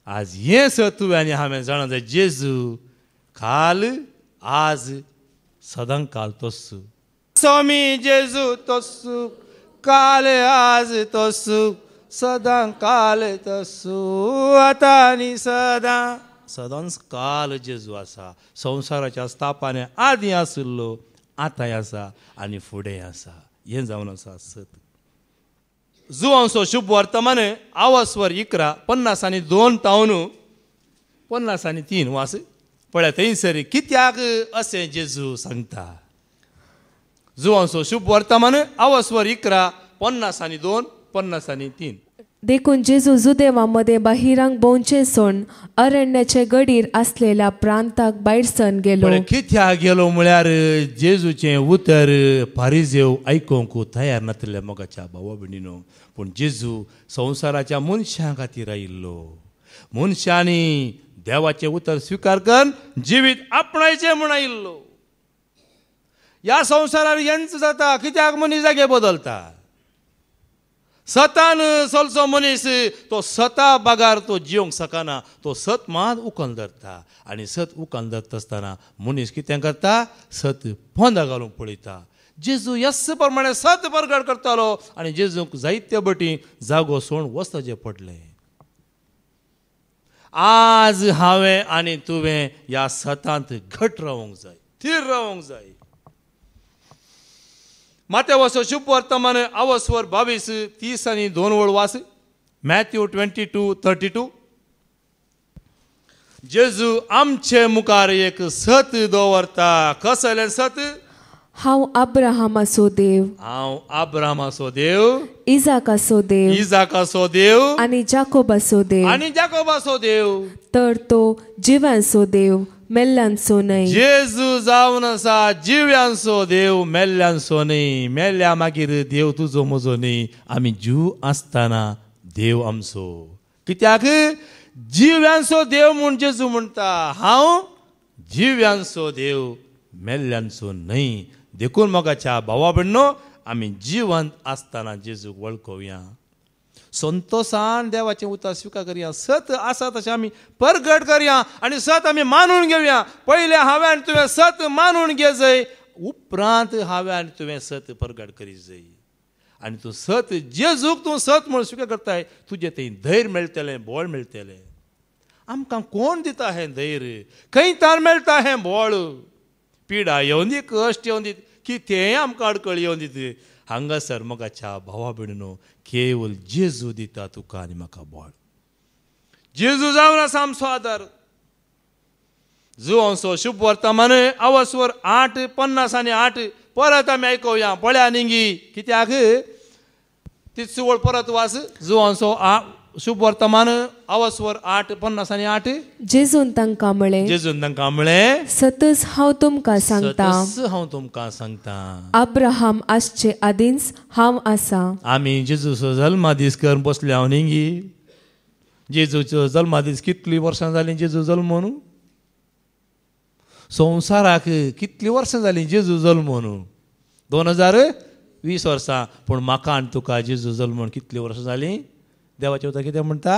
आज हें सत तुवें आनी हांवें जाणा जाय जेजू काल आज सदां काल तोच स्वामी जेजू तोच काल आज तोच सदां काल तोच आतां आनी सदां सदांच काल जेजू आसा संवसाराच्या स्थापने आदीं आशिल्लो आतांय आसा आनी फुडेंय आसा हें जावन आसा सत जुवांचो शुभ वर्तमान आवास्वर 11 52 तावन 53 वास पळय थंयसर कित्याक अशें जेजू सांगता जुवांचो शुभ वर्तमान आवास्वर 11 52 53 देखून जेजू जुदेवामध्ये बहिरंग भोंवचे सोड अरण्याचे गडीर असलेल्या प्रांताक भायर सरून गेलो कित्याक गेलो म्हळ्यार जेजूचें उतर फारिजेव आयकूंक तयार नासले मोगाच्या भावा भयणीनो पूण जेजू संवसाराच्या मनशां खातीर आयिल्लो मनशांनी देवाचें उतर स्विकार करून जिवीत आपणायचें म्हूण आयिल्लो ह्या संवसारार यांच जाता कित्याक मनीस जागे बदलता सतान चलचो मनीस तो सता बागार तो जिवंक शकना तो सत मात उखल धरता आनी सत उखल धरता आसतना मनीस कितें करता सत पोंदा घालूंक पळयता जेजू यस प्रमाणे सत प्रगट करतालो आनी जेजूक जायत्या बटी जागो सोडून वचचें पडलें आज हांवें आनी तुवें ह्या सतांत घट रावूंक जाय थीर रावूंक जाय मातेवाचो शुभ वर्तमान आवास्वर 22 30 आनी 2 वळ वास मॅथ्यू 22:32 जेजू आमचे मुखार एक सत दवरता कसलें सत हांव अब्राहमाचो देव हांव अब्राहमाचो देव इजाकाचो देव आनी जाकोबाचो देव तर तो जिव्यांचो देव मेल्ल्यांचो न्हय जेजू जावन आसा जिव्यांचो देव मेल्ल्यांचो न्हय मेल्ल्या मागीर देव तुजो म्हजो न्हय आमी जीव आसतना देव आमचो कित्याक जिव्यांचो देव म्हूण जेजू म्हणटा हांव जिव्यांचो देव मेल्ल्यांचो न्हय देखून मोगाच्या भावा भयणो आमी जिवंत आसतना जेजूक वळखुया संतोषान देवाचें उतर स्विकार करया सत आसा तशें आमी प्रगट करया आनी सत आमी मानून घेवया पयले हांवें आनी तुवें सत मानून घे जाय उपरांत हांवें आनी तुवें सत प्रगट करी जाय आनी तूं सत जेजूक तूं सत म्हूण स्विकार करताय तुजें थंय धैर्य मेळटलें बळ मेळटलें आमकां कोण दिता हें धैर्य खंय तार मेळटा हें बळ पिडा येवन दी कश्ट येवन दीत की तेंय आमकां अडकळ येवन दीत हांगासर मोगाच्या भावा भयणीनो केवळ जेजू दिता तुका आनी म्हाका बळ जेजू जावन आसा आमचो आदार जुवांचो शुभ वर्तमान आवास्वर 8 50 आनी 8 परत आमी आयकुया पळया निंगी कित्याक ती सुवळ परत वास जुवांचो शुभ वर्तमान आवास्वर 8 50 आनी 8 जेजून तांकां म्हळें सतच हांव तुमकां सांगता अब्राहम आसचे आदींच हांव आसा आमी जेजूचो जल्मा दीस करून बसले हांव निंगी जेजूचो जल्मा दीस कितलीं वर्सां जालीं जेजू जल्मून संवसाराक कितलीं वर्सां जालीं जेजू जल्मून 2020 वर्सां पूण म्हाका आनी तुका जेजू जल्मून कितलीं वर्सां जालीं देवाचें उतर कितें म्हणटा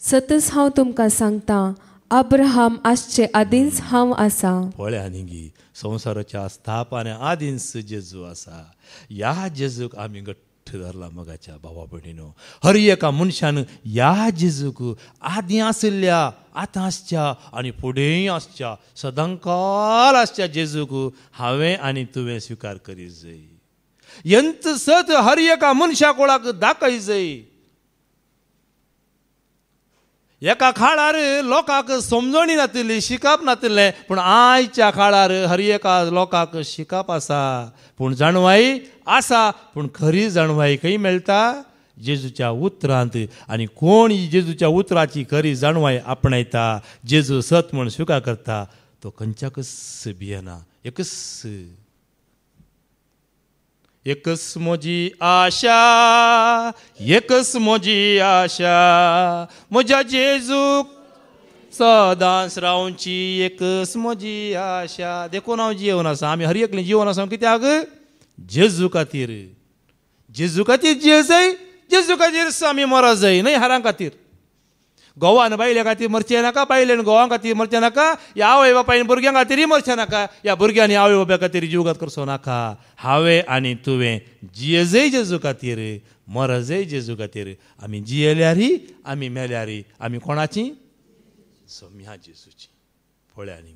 सतच हांव तुमकां सांगता अब्राहम आसचे आदींच हांव आसा पळया निंगी संवसाराच्या स्थापने आदींच जेजू आसा ह्या जेजूक आमी घट्ट धरला मोगाच्या भावा भयणीनो हर एका मनशान ह्या जेजूक आदीं आशिल्ल्या आतां आसच्या आनी फुडेंय आसच्या सदांकाल आसच्या जेजूक हांवें आनी तुवें स्विकार करीत जाय यंत सत हर एका मनशा कोळाक दाखय जाय एका काळार लोकांक समजणी नासली शिकप नासलें पूण आयच्या काळार हर एका लोकांक शिकप आसा पूण जाणवाई आसा पूण खरी जाणवाई खंय मेळटा जेजूच्या उतरांत आनी कोण जेजूच्या उतराची खरी जाणवाई आपणायता जेजू सत म्हूण स्विकार करता तो खंयच्याकच भियेना एकच म्हजी आशा म्हज्या जेजूक सदांच रावची एकच म्हजी आशा देखून हांव जिवन आसा आमी हर एकलें जिवन आसा कित्याक जेजू खातीर जिये जाय जेजू खातीर आमी मरा जाय न्हय हारां खातीर घोवान बायल्या खातीर मरचें नाका, बायलेन घोवां खातीर मरचें नाका, या आवय बापायन भुरग्यां खातीरय मरचें नाका, या भुरग्यांनी आवय बापाय खातीर जीवघात करचो नाका. हांवें आनी तुवें जियेजय जेजू खातीर, मरजय जेजू खातीर. आमी जियेल्यारय आमी मेल्यारय आमी कोणाची? सोम्या जेजूची. पळया न्ही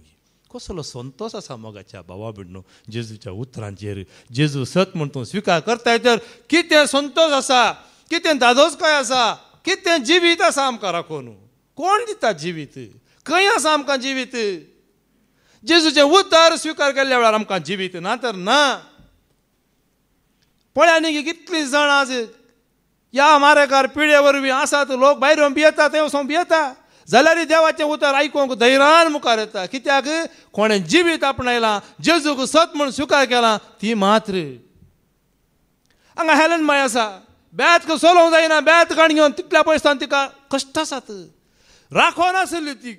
कसलो संतोश आसा मोगाच्या भावा भयणो जेजूच्या उतरांचेर. जेजू सत म्हण तूं स्विकार करताय तर कितें संतोश आसा, कितें दादोसकाय आसा, कितें जिवीत आसा आमकां राखून. कोण दिता जिवीत? खंय आसा आमकां जिवीत? जेजूचें उतर स्विकार केल्ल्या वेळार आमकां जिवीत ना तर ना. पळया न्ही कितलीं जाण आज ह्या मारेकार पिळे वरवीं आसात, लोक भायर भियेता, थंय वचून भियेता, जाल्यार देवाचें उतर आयकूंक धैर्यान मुखार येता. कित्याक? कोणें जिवीत आपणायलां, जेजूक सत म्हूण स्विकार केला, ती मात्र. हांगा हेलन माय आसा, बेत सोलोवंक जायना, बेत काण घेवन तितल्या पयसान तिका कश्ट आसात, राखो नासली ती,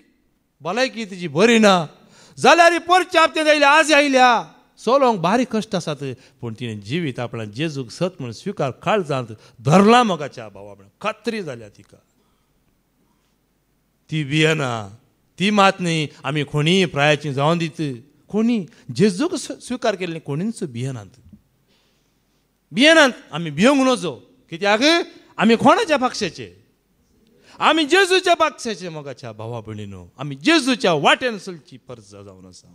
भलायकी तिची बरी ना, जाल्यार परचे हप्ते जायल्या, आज आयल्या, सोलोवंक बारीक कश्ट आसात, पूण तिणें जिवीत आपणा जेजूक सत म्हूण स्विकार काळजांत धरला. मोगाच्या भावा भयणो खात्री जाल्या तिका. ती भियेना, ती मात न्ही आमी कोणीय प्रायाची जावं दीत, कोणी जेजूक स्विकार केल्लें कोणीच भियेनात. भियेनात, आमी भियोंक नजो. कित्याक? आमी कोणाच्या पक्षाचे? आमी जेजूच्या पक्षाचे. मोगाच्या भावा भयणीनो, आमी जेजूच्या वाटेन चलची फर्ज जावन आसा.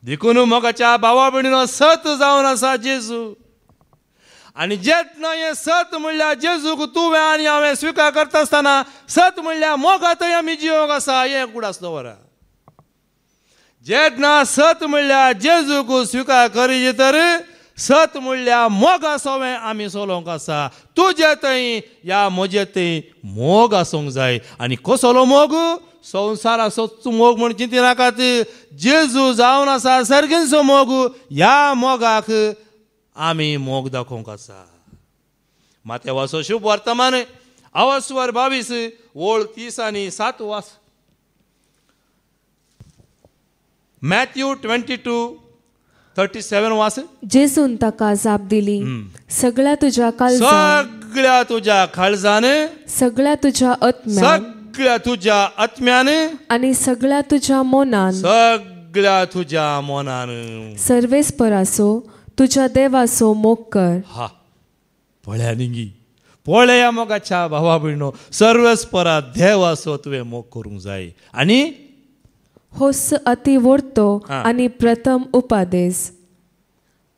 देखून मोगाच्या भावा भयणीनो सत जावन आसा जेजू. आनी जेन्ना हें सत म्हणल्यार जेजूक तुवें आनी हांवें स्विकार करता आसतना सत म्हणल्यार मोगातय आमी जियोंक आसा, हें कुडास दवरा. जेन्ना सत म्हणल्यार जेजूक स्विकार करी तर सत म्हणल्यार मोग सोवें आमी सोलोवंक आसा. तुजे थंय या म्हजे थंय मोग आसूंक जाय. आनी कसलो मोग? संवसाराचो मोग म्हण चिंती नाकात. जेजू जावन आसा सर्गीचो मोग. ह्या मोगाक आमी मोग दाखोवंक आसा. मातेवाचो शुभ वर्तमान अवस्वर 22 ओळ 30 आनी 7 वास. मॅथ्यू 22:37 वास. जेजून ताका जाप दिली, सगळ्या तुज्या काळजान, सगळ्या तुज्या काळजान, सगळ्या तुज्या आत्म्यान, सगळ्या तुज्या आत्म्यान आनी सगळ्या तुज्या मोनान, सगळ्या तुज्या मोनान सर्वेस्पराचो तुज्या देवाचो मोग कर. हा पळया निंगी, पळया मोगाच्या भावा भयणो, सर्वेस्परा देवाचो तुवें मोग करूंक जाय. आनी होस अति व्हडतो आनी प्रथम उपादेश.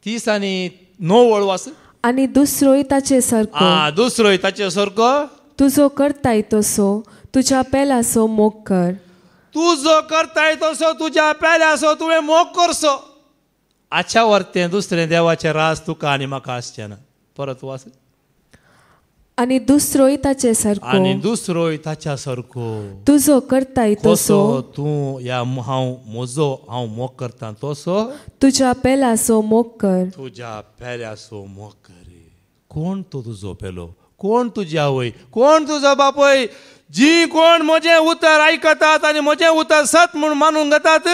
30 आनी 9 वळ वास. आनी दुसरोय ताचे सारको, दुसरोय ताचे सारको तुजो करताय तसो तुज्या पेलाचो मोग कर. तुजो करताय तसो तुज्या पेल्याचो तुवें मोग करचो. आच्छा वर्तें दुसरें देवाचें रास तुका आनी म्हाका आसचें ना. परत वास. आनी दुसरोय ताचे सारको, आनी दुसरोय ताच्या सारको तुजो करताय तसो तूं या हांव मोग करता तसो तुज्या पेलाचो मोग कर. तुज्या पेल्याचो मोग कर. कोण तो तुजो पेलो? कोण तुजी आवय? कोण तुजो बापय? जी कोण म्हजें उतर आयकतात आनी म्हजें उतर सत म्हूण मानून घेतात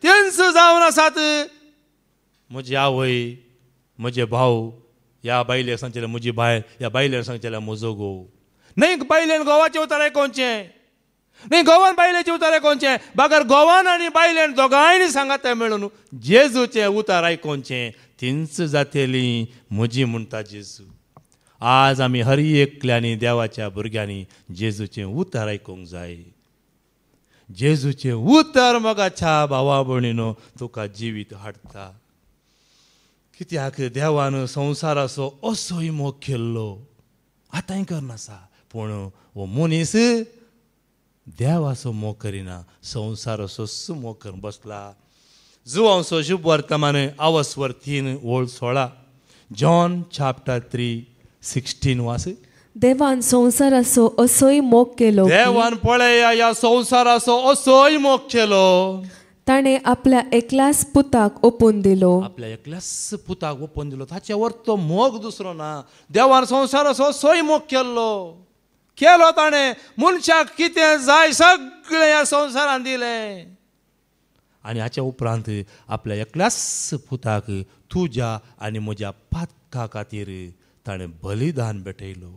तेंच जावन आसात. म्हजी आवय, म्हजे भाव, ह्या बायलेक सांगचेल्यार म्हजी बायल, ह्या बायलेन सांगचेल्यार म्हजो घोव. न्हय बायलेन घोवाचें उतर आयकोवचें, न्हय घोवान बायलेचें उतर आयकोवचें, बागर घोवान आनी बायलेन दोगांयनी सांगात मेळून जेजूचें उतर आयकोवचें. तींच जातेलीं म्हजी म्हणटा जेजू. आज आमी हर एकल्यांनी देवाच्या भुरग्यांनी जेजूचें उतर आयकूंक जाय. जेजूचें उतर मोगाच्या भावा भयणीनो तुका जिवीत हाडटा. कित्याक देवान संवसाराचो असोय मोग केल्लो, आतांय करनासा, पूण हो मनीस देवाचो मोग करिना, संवसाराचो मोग करून बसला. जुवांचो शुभ वर्तमान अवस्वर 3 ओळ 16. जॉन चॅप्टर 3:16 वास. देवान संवसाराचो असोय मोग केलो, देवान पळया ह्या संवसाराचो असोय मोग केलो, ताणे आपल्या एकल्याच पुताक ओपून दिलो. आपल्या एकल्याच पुताक ओपून दिलो. ताचे वर तो मोग दुसरो ना. देवान संवसाराचो असोय मोग केलो ताणें. मनशाक कितें जाय सगळें ह्या संवसारान दिलें. आनी हाच्या उपरांत आपल्या एकल्याच पुताक तुज्या आनी म्हज्या पातका खातीर ताणें बलिदान भेटयलो.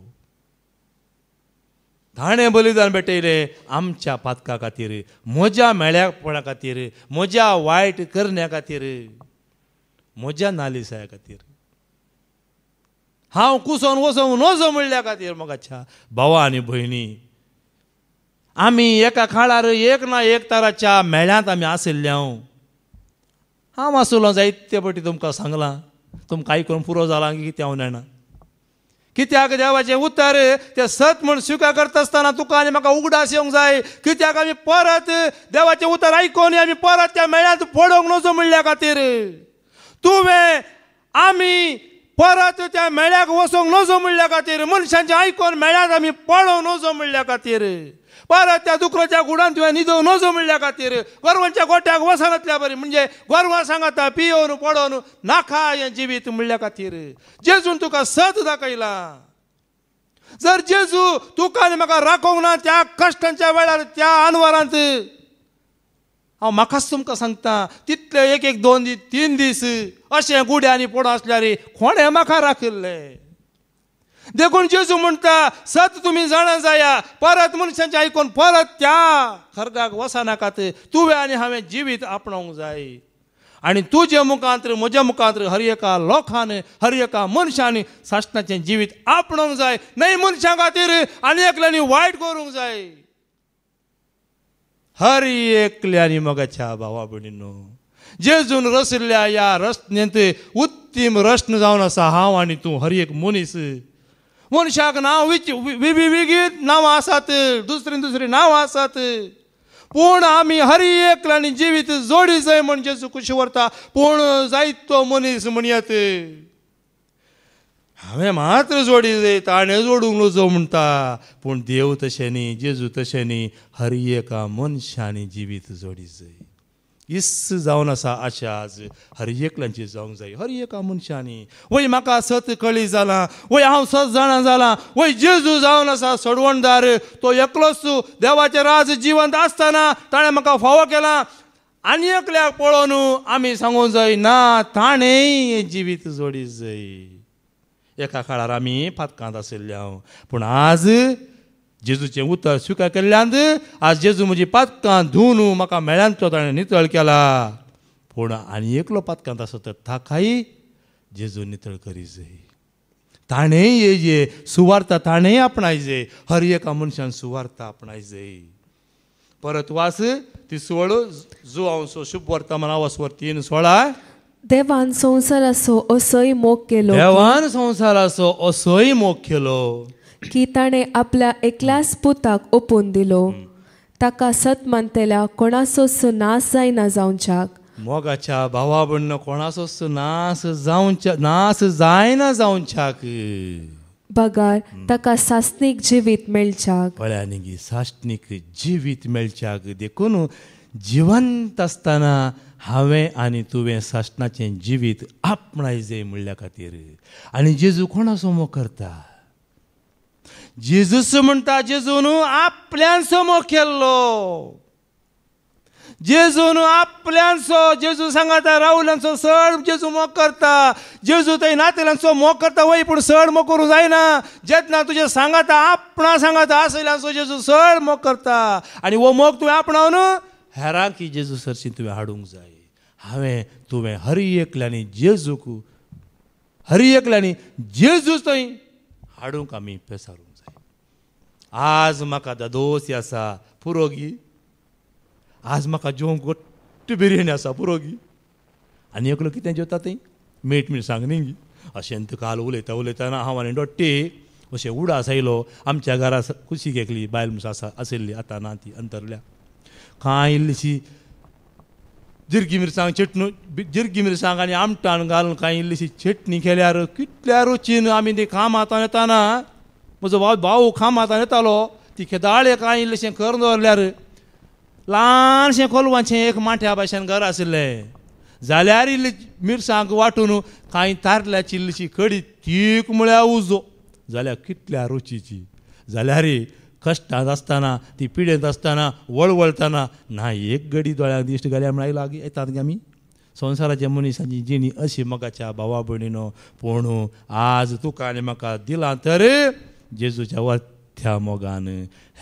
ताणें बलिदान भेटयलें आमच्या पातका खातीर, म्हज्या मेळ्यापणा खातीर, म्हज्या वायट करण्या खातीर, म्हज्या नालिसाया खातीर, हांव कुसोन वसोंक नजो म्हणल्या खातीर. मोगाच्या भावा आनी भयणी, आमी एका काळार एक ना एक तराच्या मेळ्यांत आमी आशिल्ले. हांव आसलो जायते फावटी तुमकां सांगलां, तुमकां आयकून पुरो जाला की कितें हांव जाणा. कित्याक देवाचें उतर तें सत म्हूण स्विकार करता आसतना तुका आनी म्हाका उगडास येवंक जाय. कित्याक आमी परत देवाचें उतर आयकून आमी परत त्या मेळ्यांत पडोवंक नजो म्हणल्या खातीर, तुवें आमी परत त्या मेळ्याक वचोंक नजो म्हणल्या खातीर, मनशांचें आयकून मेळ्यांत आमी पडोवंक नजो म्हणल्या खातीर, परत त्या दुकराच्या गुडांत तुवें न्हिदोवंक नजो म्हणल्या खातीर, गोरवांच्या गोठ्याक वचनातल्या बरी म्हणजे गोरवां सांगता पियोन पडोवन नाका हें जिवीत म्हणल्या खातीर जेजून तुका सत दाखयला. जर जेजू तुका आनी म्हाका राखोंक ना त्या कश्टांच्या वेळार, त्या अनवरांत, हांव म्हाकाच तुमकां सांगता, तितले एक एक 2 दीस 3 दीस अशें गुड्यांनी पडोवन आसल्यार कोणें म्हाका राखिल्लें. देखून जेजू म्हणटा सत तुमी जाणा जाया, परत मनशांचें आयकून परत त्या खरगाक वचनाकात, तुवें आनी हांवें जिवीत आपणावंक जाय. आनी तुजे मुखांतर म्हज्या मुखांतर हर एका लोकान, हर एका मनशान साश्टाचें जिवीत आपणावंक जाय. न्हय मनशां खातीर आनी एकल्यांनी वायट करूंक जाय. हर एकल्यांनी मोगाच्या भावा भयणींनो, जेजून रचल्या ह्या रचनेंत उत्तीम रचना जावन आसा हांव आनी तूं. हर एक मनीस, मनशाक नांव वेगळीं नांवां आसात, दुसरी नांवां आसात, पूण आमी हर एकल्यांनी जिवीत जोडी जाय म्हण जेजू खुशी व्हरता. पूण जायतो मनीस म्हणयात हांवें मात्र जोडी जाय, ताणें जोडूंक नजो म्हणटा. पूण देव तशें न्ही, जेजू तशें न्ही, हर एका मनशांनी जिवीत जोडी जाय. इस जावन आसा आशा आज हर एकल्यांची जावंक जाय, हर एका मनशांनी. वय म्हाका सत कळी जाला, वय हांव सत जाणा जाला, वय जेजू जावन आसा सडवणदार, तो एकलोच देवाचें राज जिवंत आसतना ताणें म्हाका फावो केला. आनी एकल्याक पळोवन आमी सांगूंक जाय ना, ताणेंय जिवीत जोडी जाय. एका काळार आमी फातकांत आशिल्ले, पूण आज जेजूचें उतर स्विकार केल्ल्यान आज जेजू म्हजी पातकां धुवन म्हाका मेळ्यांत ताणें नितळ केला. पूण आनी एकलो पातकांत आसा तर ताकाय जेजू नितळ करी जाय. ताणेंय हेजे सुवार्ता ताणेंय आपणाय जाय, हर एका मनशान सुवार्ता आपणाय जाय. परत वास ती 16 जो हांव शुभ वर्तमान वासवर 3:16. देवान संवसाराचो असोय मोग केलो, देवान संवसाराचो असोय मोग केलो की ताणें आपल्या एकल्याच पुताक ओपून दिलो, ताका सत मानतेल्या कोणाचोच नाश जायना जावच्याक. मोगाच्या भावा भयण कोणाचोच नाश जायना जावच्याक. बगार ताका सासनीक जिवीत मेळच्याक. पळया न्ही, सासनीक जिवीत मेळच्याक. देखून जिवंत आसतना हांवें आनी तुवें सासणाचें जिवीत आपणाय जाय म्हणल्या खातीर. आनी जेजू कोणाचो मोग करता? जेजूच म्हणटा जेजून आपल्यांचो मोग केल्लो. जेजून आपल्यांचो, जेजू सांगता रावल्यांचो सड जेजू मोग करता. जेजू थंय नातेल्यांचो मोग करता वय, पूण सड मोग करूं जायना. जेतना तुजें सांगता आपणा सांगता आसल्यांचो जेजू सड मोग करता. आनी हो मोग तुवें आपणावन हेरांक जेजू सरशी तुवें हाडूंक जाय. हांवें तुवें हर एकल्यांनी जेजूक, हर एकल्यांनी जेजूच थंय हाडूंक आमी पेसारूंक जाय. आज म्हाका दोस आसा पुरोगी, आज म्हाका जेवंक गोट्ट बिर्याणी आसा पुरोगी. आनी एकलो कितें जेवता थंय मीठ मिरसांग न्ही. अशें काल उलयतना हांव आनी डोट्टे अशें उडास आयलो. आमच्या घरा कुशीक एकली बायल आशिल्ली, आतां ना ती अंतरल्या. कांय इल्लीशी जिरगी मिरसांग आनी आमटाण घालून कांय इल्लीशी चटणी केल्यार कितल्या रुचीन आमी ती खाम हातान येताना, म्हजो भाऊ खाम हातान येतालो, ती खेदाळे कांय इल्लेशें कर दवरल्यार ल्हानशें कोलवांचें एक माठ्या भाशेन घर आशिल्लें, जाल्यार इल्ली मिरसांग वांटून कांय तारल्याची इल्लीशी कडी तीक म्हळ्यार उजो जाल्यार कितल्या रुचीची. जाल्यार कश्टांत आसतना, ती पिडेंत आसतना, वळवळतना ना एक गडी दोळ्यांक दिश्ट घाल्या म्हळ्यार लागीं येतात आमी. संवसाराच्या मनशांची जिणी अशी मोगाच्या भावा भयणीनो. पूण आज तुका आनी म्हाका दिलां तर जेजूच्या त्या मोगान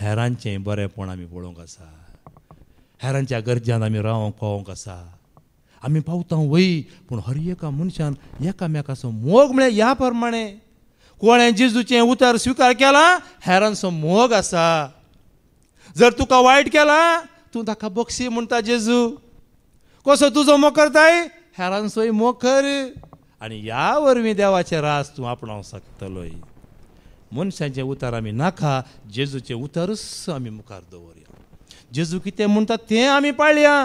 हेरांचें बरेंपण आमी पळोवंक आसा, हेरांच्या गरजान आमी रावंक पावोंक आसा. आमी पावता वय, पूण हर एका मनशान एकामेकाचो मोग म्हळ्यार ह्या प्रमाणे कोणें जेजूचें उतर स्विकार केला हेरांचो मोग आसा. जर तुका वायट केला तूं ताका बक्षी म्हणटा जेजू. कसो तुजो मोग करताय? हेरांचोय मोग कर. आनी ह्या वरवीं देवाचें रास तूं आपणावंक शकतलोय. मनशांचें उतर आमी नाका, जेजूचें उतरच आमी मुखार दवरया. जेजू कितें म्हणटा तें आमी पाळया.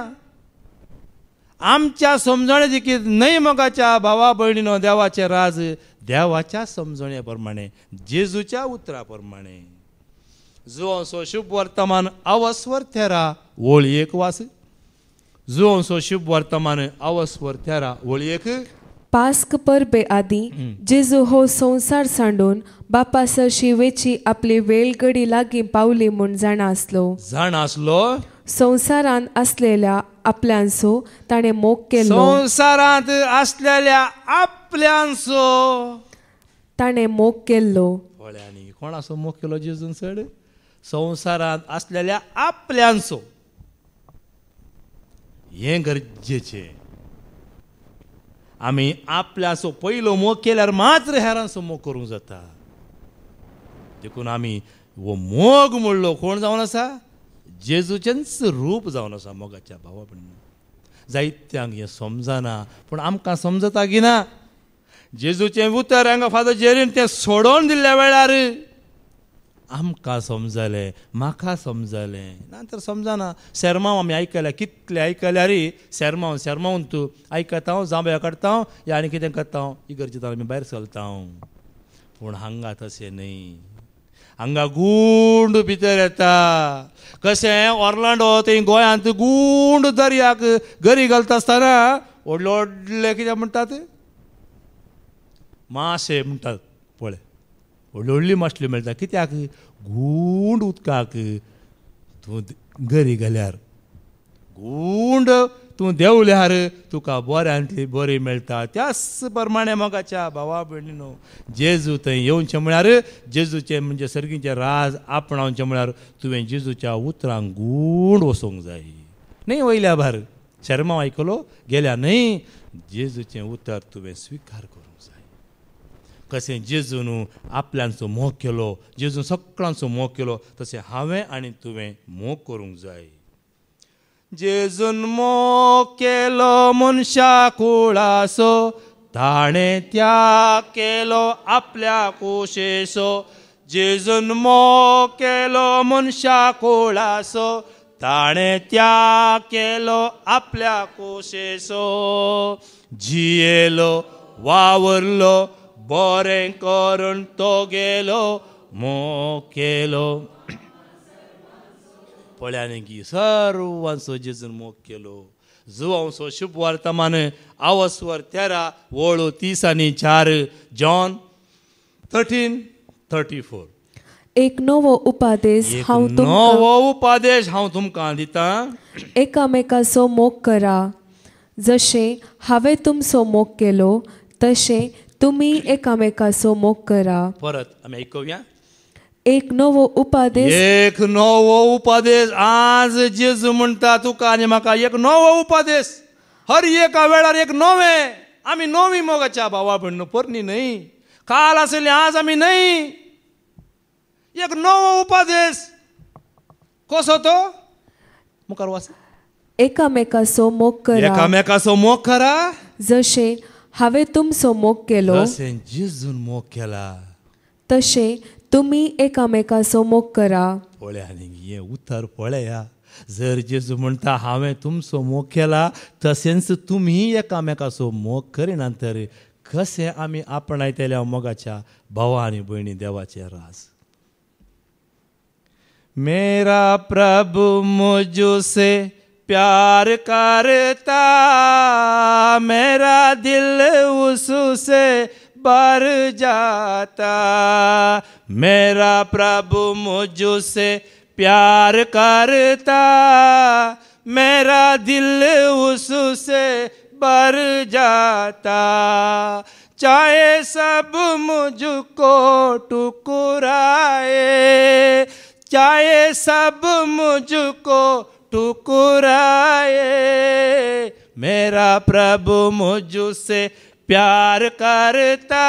आमच्या समजणे की न्हय मोगाच्या भावा भयणीनो देवाचें राज देवाच्या समजणे प्रमाणे जेजूच्या उतरा प्रमाणे. जुओंसो शुभ वर्तमान अवस्वर तेरा वळी एक वास. जुओंसो शुभ वर्तमान अवस्वर तेरा वळी एक. पास्क परबे आदी जेजू हो संसार सांडून बापा शिवेची आपली वेळगडी लागीं पावली म्हूण जाणा आसलो. संसारांत असलेल्या आपल्यांचो ताणें मोग केलो. संसारांत असलेल्या आपल्यांचो ताणें मोग केल्लो. आनी कोणाचो मोग केलो जेजून चड? संसारांत असलेल्या आपल्यांचो. हें गरजेचें. आमी आपल्याचो पयलो मोग केल्यार मात्र हेरांचो मोग करूंक जाता. देखून आमी हो मोग म्हणलो कोण जावन आसा? जेजूचेंच रूप जावन आसा मोगाच्या भावा भयणी. जायत्यांक हें समजना, पूण आमकां समजता की ना. जेजूचें उतर हांगा फादर जेरीन तें सोडोवन दिल्ल्या वेळार आमकां समजलें, म्हाका समजलें. नंतर समजना. शर्माव आमी आयकल्या, कितले आयकल्यार शर्मावन तूं आयकता, जांबे काडटा, या आनी कितें करता, इगर्जेंतल्यान आमी भायर सरता. पूण हांगा तशें न्हय. हांगा गूंड भितर येता. कशें ऑर्लांडो थंय गोंयांत गूंड दर्याक गरी घालता आसतना व्हडले व्हडले कितें म्हणटात माशे म्हणटात पळय. व्हडली व्हडली माशली मेळटा. कित्याक? गूंड उदकाक तूं गरी घाल्यार, गूंड तूं देंवल्यार तुका बऱ्यांतली बरी मेळटा. त्याच प्रमाणे मोगाच्या भावा भयणीनो जेजू थंय येवचें म्हळ्यार जेजूचें म्हणजे सर्गीचें राज आपणावचें म्हळ्यार तुवें जेजूच्या उतरांक गूंड वचोंक जाय. न्हय वयल्या भायर शर्मा आयकलो गेल्या न्हय. जेजूचें उतर तुवें स्विकार करूंक जाय. कशें जेजून आपल्यांचो मोग केलो, जेजून सगळ्यांचो मोग केलो, तशें हांवें आनी तुवें मोग करूंक जाय. जेजून मोग केलो मनशा कुळाचो, ताणें त्याग केलो आपल्या कुशेचो. जेजून मोग केलो मनशा कुळाचो, ताणें त्याग केलो आपल्या कुशेचो. जियेलो वावरलो बरें करून तो गेलो, मोग केलो. पळयानी की सर्वांचो जेजून मोग केलो. जुओंसो शुभ वर्तमान अवस्वर 13 वळू 30 आनी 4 जॉन 13:34. एक नवो उपादेश हांव तुमकां दिता. एकामेकाचो मोग करा. जशें हांवें तुमचो मोग केलो तशें तुमी एकामेकाचो मोग करा. परत आमी आयकुया. एक नवो उपादेश आज जेजू म्हणटा तुका आनी म्हाका एक नवो उपादेश. हर एका वेळार एक नवें. आमी नवी मोगाच्या भावा भयणीनो परणी न्हय. काल आसले आज आमी न्हय. एक नवो उपादेश. कसो तो? मुखार वाच. एकामेकाचो मोग करा. एकामेकाचो मोग करा. जशें हांवें तुमचो मोग केलो, जशें जेजून मोग केला तशें तुमी एकामेकाचो मोग करा. पळया आनी हें उतर पळया. जर जेजू म्हणटा हांवें तुमचो मोग केला तशेंच तुमी एकामेकाचो मोग करिना तर कशें आमी आपणायतल्या मोगाच्या भावा आनी भयणी देवाचें राज. मेरा प्रभु मुझसे प्यार करता, मेरा दिल उससे भर जाता. मेरा प्रभु मुझसे प्यार करता, मेरा दिल उससे भर जाता. चाहे सब मुझको ठुकराए, चाहे सब मुझको ठुकराए, मेरा प्रभु मुझसे प्यार करता,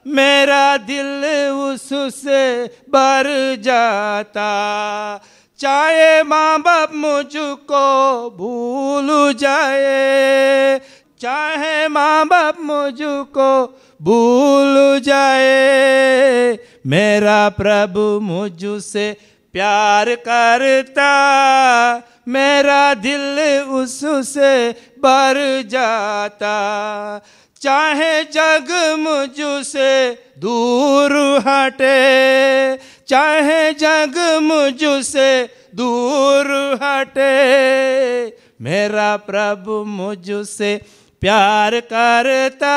मेरा दिल उससे भर जाता। चाहे माँ बाप मुझको भूल जाए, चाहे माँ बाप मुझको भूल जाए, मेरा प्रभु मुझसे प्यार करता, मेरा दिल उससे भर जाता। चाहे जग मुझसे दूर हटे, चाहे जग मुझसे दूर हटे, मेरा प्रभु मुझसे प्यार करता,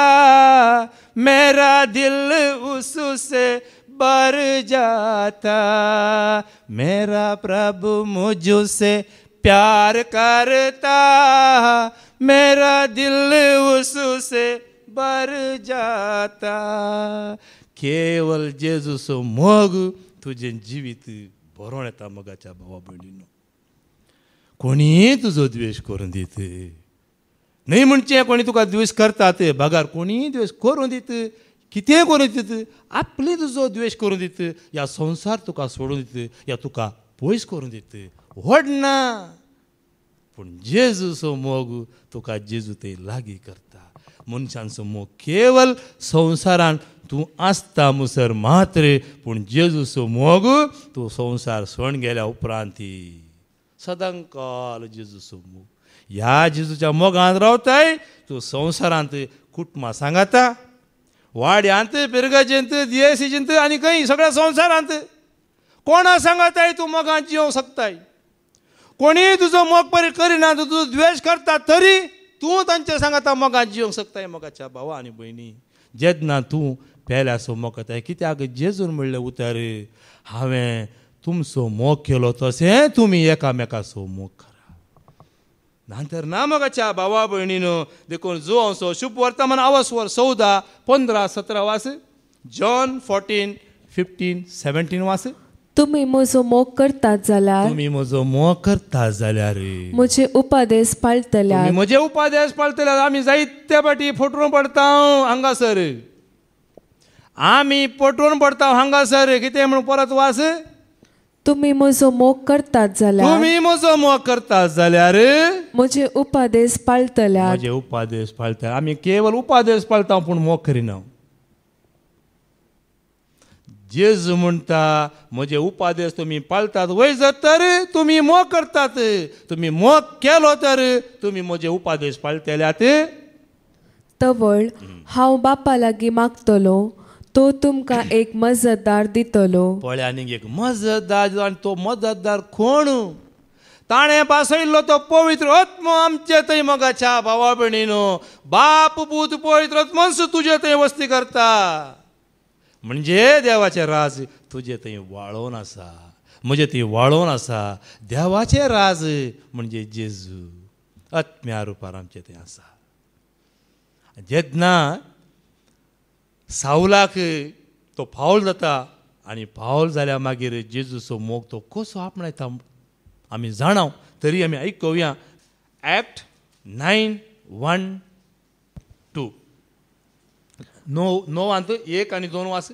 मेरा दिल उससे भर जाता। मेरा प्रभु मुझसे प्यार करता, मेरा दिल उससे भर जाता। केवळ जेजूचो मोग तुझे जिवीत भरोन येता मोगाच्या भावा भयणींनो. कोणी तुजो द्वेष करून दित न्हय म्हणचे, कोणी तुका द्वेष करतात भागार कोणी द्वेष करून दित, कितें करून दित, आपली तुजो द्वेष करून दित, या संसार तुका सोडून दित, या तुका पयस करून दित, व्हड ना. पूण जेजूचो मोग तुका जेजू ते लागीं करता. मनशांचो मोग केवळ संवसारान तूं आसता मुसर मात्र, पूण जेजूचो मोग तूं संवसार सोडून गेल्या उपरांत सदांकाल जेजूचो मोग. ह्या जेजूच्या मोगांत रावताय तूं संवसारांत कुटुंबां सांगाता, वाड्यांत, पिरगाचेंत, दियेसीचेंत आनी खंय सगळ्या संवसारांत कोणा सांगाताय तूं मोगांत जिवंक शकताय. कोणी तुजो मोग परी करिना, तुजो द्वेष करता तरी तूं तांचे सांगाता मोगांत जिवंक शकताय. मोगाच्या भावा आनी भयणी, जेन्ना तूं पेल्याचो मोग करताय, कित्याक जेजून म्हणलें उतर, हांवें तुमचो मोग केलो तशें तुमी एकामेकाचो मोग करा. नंतर ना मोगाच्या भावा भयणीनो, देखून जो असो शुभ वर्तमान आवाजवर 14, 15, 17 वास. जॉन 14:15-17 वास. तुम्ही म्हजो मोग करतात जाल्यार, तुम्ही म्हजो मोग करतात जाल्यार म्हजे उपादेश पाळटल्यार, म्हजे उपादेश पाळटल्यार. आमी जायते फाटी फटवून पडता हांगासर, आमी पटवून पडता हांगासर. कितें म्हणून परत वास. तुम्ही म्हजो मोग करतात जाल्यार, तुम्ही म्हजो मोग करतात जाल्यार म्हजे उपादेश पाळटल्यार. म्हजे उपादेश पाळटा. आमी केवळ उपादेश पाळटा पूण मोग करिना. जेजू म्हणटा म्हजे उपादेश तुम्ही पाळतात वय तर तुम्ही मोग करतात. तुम्ही मोग केलो तर तुम्ही म्हजे उपादेश पाळटल्यात. तवळ हांव बापा लागीं मागतलो, तो तुमकां एक मजतदार दितलो. पळय आनीक एक मजतदार. आनी तो मजतदार कोण? ताणें पासयल्लो तो पवित्र आत्मो आमचे थंय मोगाच्या भावा भयणीनो. बाप पूत पवित्र आत्मोच तुजे थंय वस्ती करता. म्हणजे देवाचें राज तुजे थंय वाळोवन आसा, म्हजे थंय वाळोवन आसा. देवाचें राज म्हणजे जेजू आत्म्या रुपार आमचे थंय आसा. जेन्ना सावलाक तो फावल जाता आनी फावल जाल्या मागीर जेजूचो मोग तो कसो आपणायता आमी जाणाव. तरी आमी आयकुया. ॲक्ट 9:1-2. 9 1 आनी 2 वास.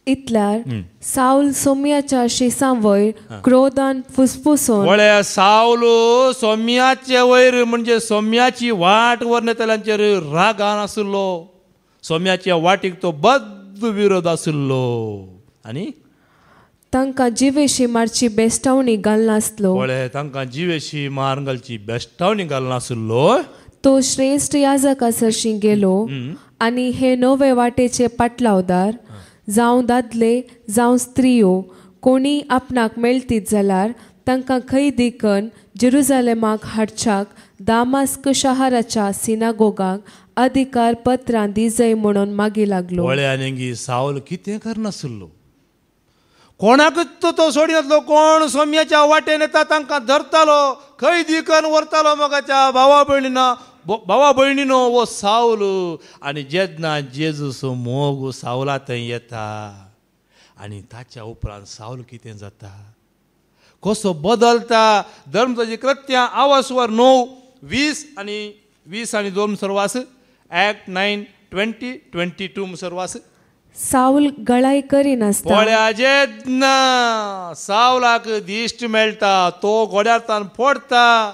इतल्यार साऊल सोम्याच्या शिसां वयर क्रोधान फुसफुसून, वळ्या सावल सोम्याचे वयर म्हणजे सोम्याची वाट वर्णतल्यांचेर रागान आसलो. सोम्याच्या वाटीक तो बद्द विरोध आसलो आनी तांकां जिवेशी मारची बेस्टावणी घालनासलो. वळ्या तांकां जिवेशी मार घालची बेस्टावणी घालनासलो. तो श्रेष्ठ याजकासरशी गेलो आनी हे नवे वाटेचे पाटलावदार जावं दादले जावं स्त्रियो कोणी आपणाक मेळटीत जाल्यार तांकां खैदी करून जेरुजालेमाक हाडच्याक दामास्क शाराच्या सिनागोगाक अधिकार पत्रां दिजय म्हणून मागी लागलो. वळ्यानी सावल कितें करनासलो. कोणाकूच तो सोडिनासलो. कोण सोम्याच्या वाटेन येता तांकां धरतालो, खैदी करून व्हरतालो मोगाच्या भावा भयणींना. भावा भयणीनो वो सावल आनी जेन्ना जेजूस मोग सावला थंय येता आनी ताच्या उपरांत सावल कितें जाता, कसो बदलता. धर्मजाची कृत्यां आवासवर 9:20 आनी 20:2 मुसर वास. ॲक्ट 9:20-22 मुसर वास. साऊल गळाई करिनासता पळया जेन्ना सावलाक दिश्ट मेळटा तो गोड्यार्थान फोडता,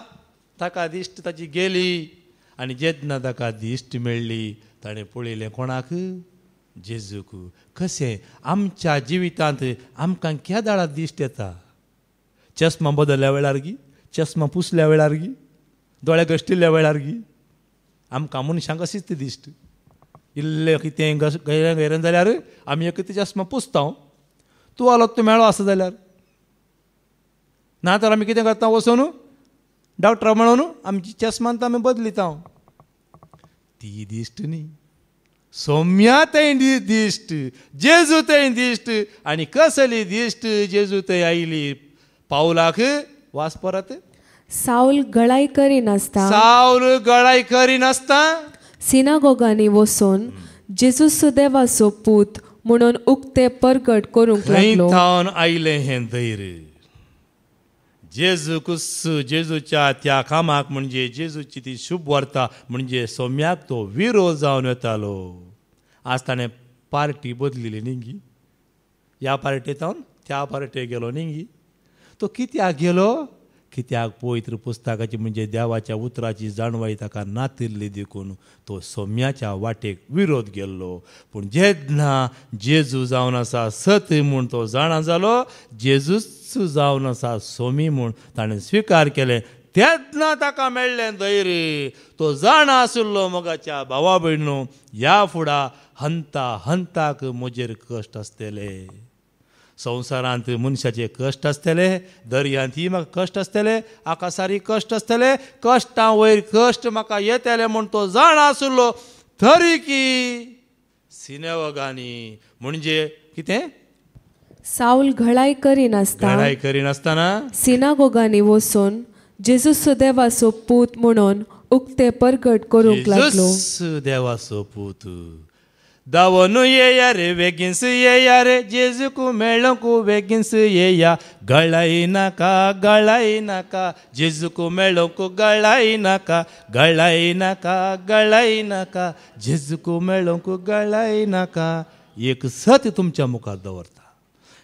ताका दिश्ट ताची गेली आनी जेन्ना ताका दिश्ट मेळ्ळी ताणें पळयलें कोणाक, जेजूक. कशें आमच्या जिवितांत आमकां केदाळा दिश्ट येता. चश्मा बदलल्या वेळार गी, चश्मा पुसल्या वेळार गी, दोळे गश्टिल्ल्या वेळार गी आमकां मनशांक अशीच ती दिश्ट. इल्लें कितें गैरें जाल्यार आमी एक चश्मा पुसता. तूं आलो तूं मेळो आसा जाल्यार, ना तर आमी कितें करता वचून डॉक्टरा मेळून आमची चश्मांत आमी बदलिता. ती दिश्ट न्ही, सौम्या थंय दिश्ट, जेजू थंय दिश्ट. आनी कसली दिश्ट जेजू थंय आयली पावलाक. वास परत. साऊल गळाई करिनासता सावल गळाई करिनासता सिनागोगांनी वचून जेजूस देवाचो पूत म्हणून उक्ते परगट करूंक थंय लागलो. थावन आयलें हें धैर्य. जेजूच्या त्या कामाक म्हणजे जेजूची ती शुभ वार्ता म्हणजे सौम्याक तो विरोध जावन येतालो. आज ताणें पार्टी बदलिली न्ही गी, ह्या पार्टेंत त्या पार्टेक गेलो न्ही गी. तो कित्याक गेलो, कित्याक पवित्र पुस्तकाची म्हणजे देवाच्या उतराची जाणवाई ताका नातिल्ली देखून तो सौम्याच्या वाटेक विरोध गेल्लो. पूण जेन्ना जेजू जावन आसा सत म्हूण तो जाणा जालो, जेजूच जावन आसा सोमी म्हूण ताणें स्विकार केलें, तेन्ना ताका मेळ्ळें धैर्य. तो जाणा आशिल्लो मोगाच्या भावा भयणीनो, ह्या फुडा हंताक म्हजेर कश्ट आसतले. संवसारांत मनशाचे कश्ट आसतले, दर्यांतय म्हाका कश्ट आसतले, आकाशारी कश्ट आसतले, कश्टां वयर कश्ट म्हाका येतले म्हूण तो जाणा आशिल्लो. तरी की सिनेवगांनी म्हणजे कितें साऊल गळाई करिनासता गळाई करिनासतना सिनागोगांनी वचून जेजूस देवाचो पूत म्हणून उक्ते परगट करूंक लागलो. जेजूस देवाचो पूत दावोन येया रे बेगीनस येया रे, जेजूकू मेळोकू बेगीनस येया. गळाई नाका जेजूकू मेळोकू गळाई नाका, जेजूकू मेळोकू गळाई नाका. एक सत्य तुमच्या मुखार दवरता.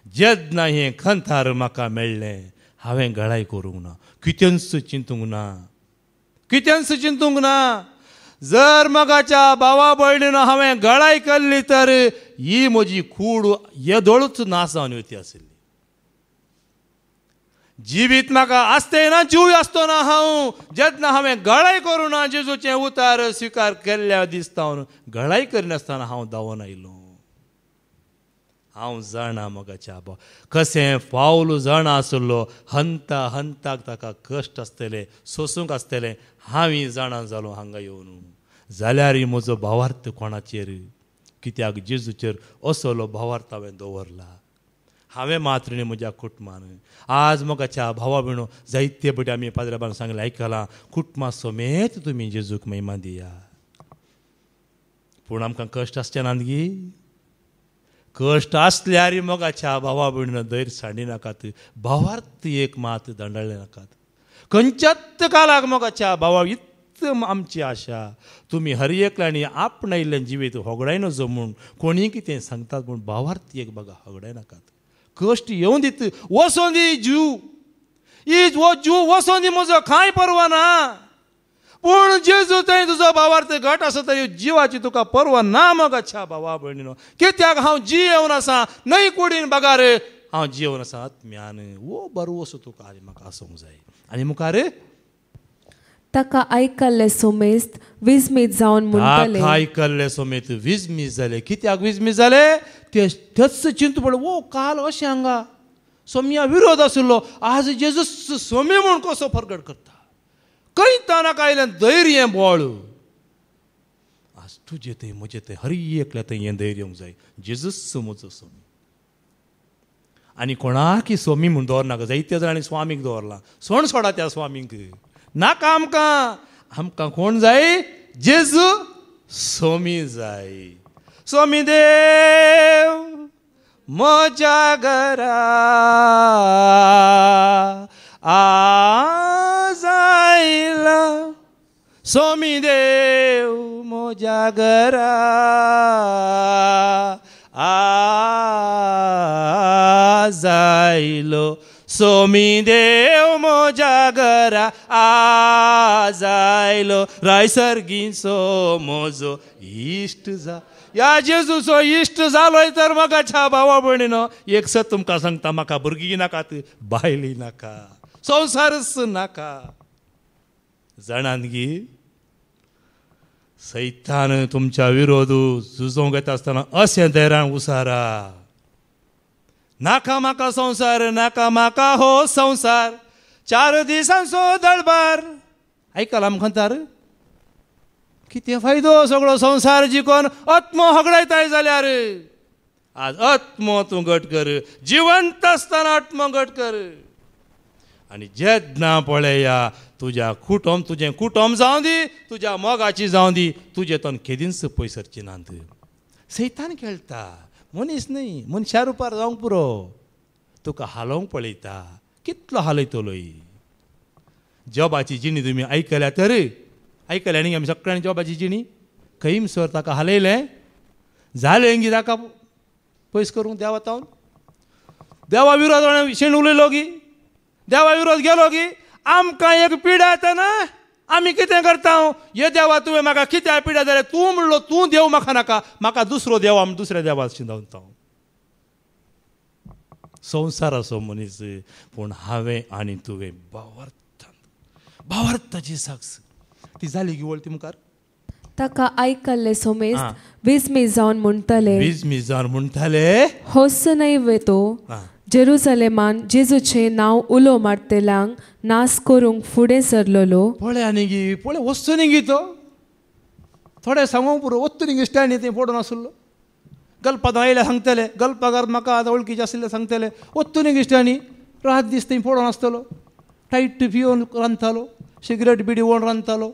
जेन्ना हें खंथार म्हाका मेळ्ळें हांवें गळाई करूंक ना, कितेंच चिंतूंक ना. जर मगाच्या भावा भयणीन हांवें गळाई केल्ली तर ही म्हजी कूड येदोळूच नाश जावन वयती आशिल्ली. जिवीत म्हाका आसते ना, जीव आसतो ना, हांव जेन्ना हांवें गळाई करूं ना, जेजूचें उतार स्विकार केल्ल्या दिसता गळाई करिनासतना हांव धांवून आयलो. हांव जाणा मोगाच्या भाव कशें पावल जाणा आशिल्लो, हंताक ताका कश्ट आसतले, सोसूंक आसतलें. हांव जाणा जालो हांगा येवन, जाल्यार म्हजो भावार्थ कोणाचेर, कित्याक जेजूचेर असलो भावार्थ हांवें दवरला. हांवें मात्र न्ही म्हज्या कुटुंबान. आज मोगाच्या भावा भयणो जायते बटी आमी पाद्रेबांक सांगलें आयकलां, कुटुंबा समेत तुमी जेजूक महिमा दिया. पूण आमकां कश्ट आसचे नात गी. कश्ट आसल्यार मोगाच्या भावा भयणीन धैर्य सांडी नाकात, भावार्थ एक मात दंडाळले नाकात. खंयच्याच काळाक मोगाच्या भावा आमची आशा तुमी हर एकल्यानी आपणायिल्लें जिवीत होगडाय नजो म्हूण कोणी कितें सांगतात म्हूण भावार्थ एक बघा होगडाय नाकात. कश्ट येवं दीत, वचों दी जीव, जीव वचों दी, म्हजो कांय परवा ना. पूण जेजू थंय तुजो भावार्थ घट आसा तरी जिवाची तुका परवा ना मोगाच्या भावा भयणीनो. कित्याक हांव जियेवन आसा न्हय कुडीन बगार, हांव जियेवन आसा आत्म्यान. वो बरो वसो तुका आनी म्हाका आसूंक जाय. आनी मुखार ताका आयकल्ले सोमेस्त विस्मीत जावन म्हणटले, आयकल्ले सोमेत विस्मीत जाले. कित्याक विस्मीत जाले तेच चिंत पडले, वो काल अशें हांगा सोम्या विरोध आशिल्लो, आज जेजूस सोमी म्हूण कसो प्रगट करता. खंय तानाका आयलें धैर्य बोळ. आज तुजें थंय म्हजें थंय हर एकल्या थंय हें धैर्य येवंक जाय. जेजूस म्हजो सोमी. आनी कोणाकी सोमी म्हूण दवरनाका. जायते जाणांनी स्वामीक दवरला, सण सोडा त्या स्वामीक नाका आमकां. आमकां कोण जाय? जेजू सोमी जाय. सोमी देव म्हज्या घरा आज आयला. सोमी देव म्हज्या घरा आज आयलो. सोमी देव म्हज्या घरा आज आयलो. रायसर्गीचो म्हजो इश्ट जा. या जेजूचो इश्ट जालोय तर म्हाका भावा भयणीनो, एक सत तुमकां सांगता, म्हाका भुरगीं नाकात, बायली नाका, संवसारच नाका. जाणात गी, सैतान तुमच्या विरोध झुजोवंक येता आसतना अशें देरान उसारा. नाका म्हाका संवसार, नाका म्हाका हो संवसार. 4 दिसांचो दळबार. आयकलां म्हणटार कितें फायदो सगळो संवसार जिकोन आत्मो हगडायताय जाल्यार. आज आत्मो तूं घट कर, जिवंत आसतना आत्मो घट कर. आनी जेन्ना पळया तुजें कुटुंब जावं दी, तुज्या मोगाची जावं दी, तुजे तोन केदींच पयस सरची नात. सैतान खेळटा, मनीस न्ही, मनशा रुपार जावंक पुरो. तुका हालोवंक पळयता, कितलो हालयतलोय. जॉबाची जिणी तुमी आयकल्या तर? आयकल्या न्ही आमी सगळ्यांनी जॉबाची जिणी? खंय सर ताका हालयलें, जालें गी ताका पयस करूंक देवा तावन. देवा विरोध शेण उलयलो गी, देवा विरोध गेलो गी. आमकां एक पिडा येता ना, आमी कितें करता? हे देवा तुवें म्हाका कित्याक पिडा जाल्यार तूं म्हणलो तूं देव म्हाका नाका, म्हाका दुसरो देव आमी दुसऱ्या देवा शिंदवता. संवसाराचो मनीस, पूण हांवें आनी तुवें भावार्थाची साक्ष ती जाली गी वळती मुखार. ताका आयकल्ले सोमेस्त विस्मी जावन म्हणटाले, होस नैवे तो जेरुसलेमान जेजूचे नांव उलो मारतेल्यांक नास करूंक फुडें सरलोलो. पळय आनी गी, पळय वस्तू न्ही गी तो. थोडे सांगूंक पुरो, वस्तू न्ही स्टँड थंय पडून आसलो. गलपाक आयले सांगतले, गलपाकार म्हाका आतां वळखीचे आसले सांगतले, वस्तू न्ही गी स्टँडी. रात दीस थंय पडून आसतलो, टायट पिवन रांदतालो, सिगरेट बिडी वोन रांदतालो,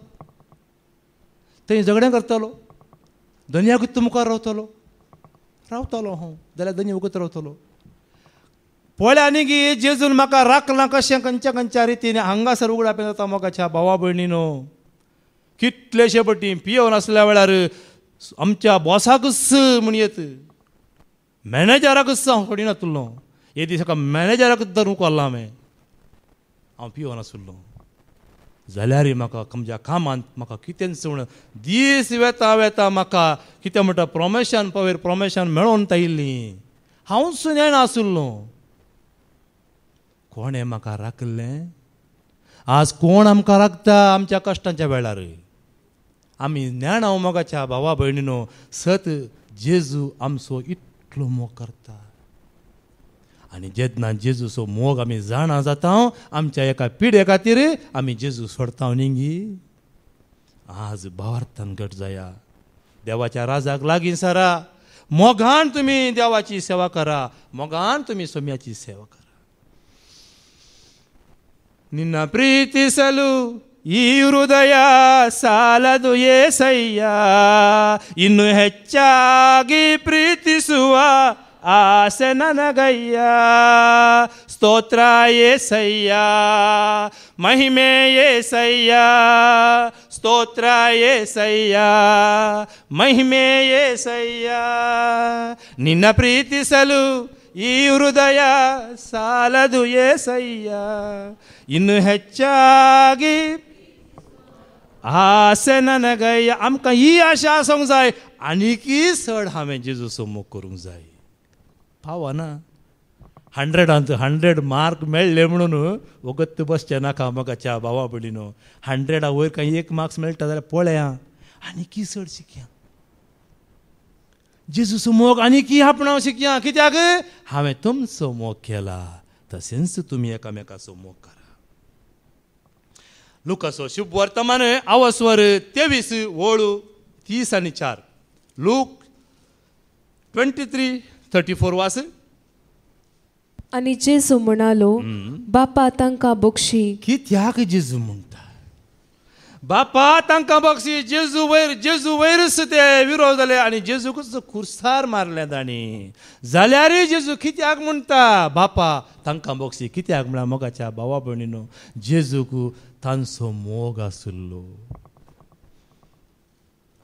थंय झगडें करतालो. धन्या वगत मुखार रावतालो हांव जाल्यार धन्या वगत रावतलो. पळय आनी गी, जेजून म्हाका राखलां कशें खंयच्या रितीन हांगासर उगडा जाता. मोगाच्या भावा भयणीनो, कितलेशे पटी पियोन आसल्या वेळार आमच्या बॉसाकच म्हण येत, मॅनेजराकच हांव सोडिना तुल्लो. हे दीस हाका मॅनेजराकच धरूंक व्हरला हांव पियोन आसलो जाल्यार म्हाका आमच्या कामांत म्हाका कितेंच म्हण दीस वेता म्हाका कितें म्हणटा प्रमोशन पवेर प्रमोशन मेळोन तायिल्लीं. हांवच नेणा आसलो. कोणें म्हाका राखलें? आज कोण आमकां राखता आमच्या कश्टांच्या वेळार? आमी ज्ञाना मोगाच्या भावा भयणीनो, सत जेजू आमचो इतलो मोग करता. आनी जेन्ना जेजूचो मोग आमी जाणा जाता, आमच्या एका पिढे खातीर आमी जेजू सोडता न्ही. आज भावार्थान घट जाया, देवाच्या राजाक लागीं सरा. मोगान तुमी देवाची सेवा करा, मोगान तुमी सोम्याची सेवा करा. ನಿನ್ನ ಪ್ರೀತಿಸಲು ಈ ಹೃದಯ ಸಾಲದು ಏಸಯ್ಯ, ಇನ್ನು ಹೆಚ್ಚಾಗಿ ಪ್ರೀತಿಸುವ ಆಸೆ ನನಗಯ್ಯ. ಸ್ತೋತ್ರ ಏಸಯ್ಯ, ಮಹಿಮೆ ಏಸಯ್ಯ, ಸ್ತೋತ್ರ ಏಸಯ್ಯ, ಮಹಿಮೆ ಏಸಯ್ಯ. ನಿನ್ನ ಪ್ರೀತಿಸಲು ಈ ಹೃದಯ ಸಾಲದು ಏಸಯ್ಯ, ಇನ್ನು ಹೆಚ್ಚಾಗಿ आसे ನನಗಯ್ಯ. आमकां ही आशा आसूंक जाय, आनीकी चड हांवें जेजूचो मोग करूंक जाय. पावना 100 मार्क मेळ्ळे म्हणून वगत बसचें नाका मोगाच्या भावा भयणीनो. 100 वयर खंय 1 मार्क्स मेळटा जाल्यार पळया, आनीकी चड शिकया. जेजूचो मोग आनीकी आपणाव शिकया. कित्याक? हांवें तुमचो मोग केला, तशेंच तुमी एकामेकाचो मोग करा. लुकाचो शुभ वर्तमान आवस्वर 23 ओळ 30 आनी 4. लूक 23:34 वास. आनी जेजू म्हणालो, बापा तांकां बक्षी. कित्याक जेजू म्हणटा बापा तांकां बक्षी जेजू वयरच ते विरोध जाले आनी जेजूकच खुर्सार मारले तांणी. जाल्यारय जेजू कित्याक म्हणटा बापा तांकां बक्षी कित्याक म्हळ्यार मोगाच्या भावा भयणीनो जेजूक तांचो मोग आसलो.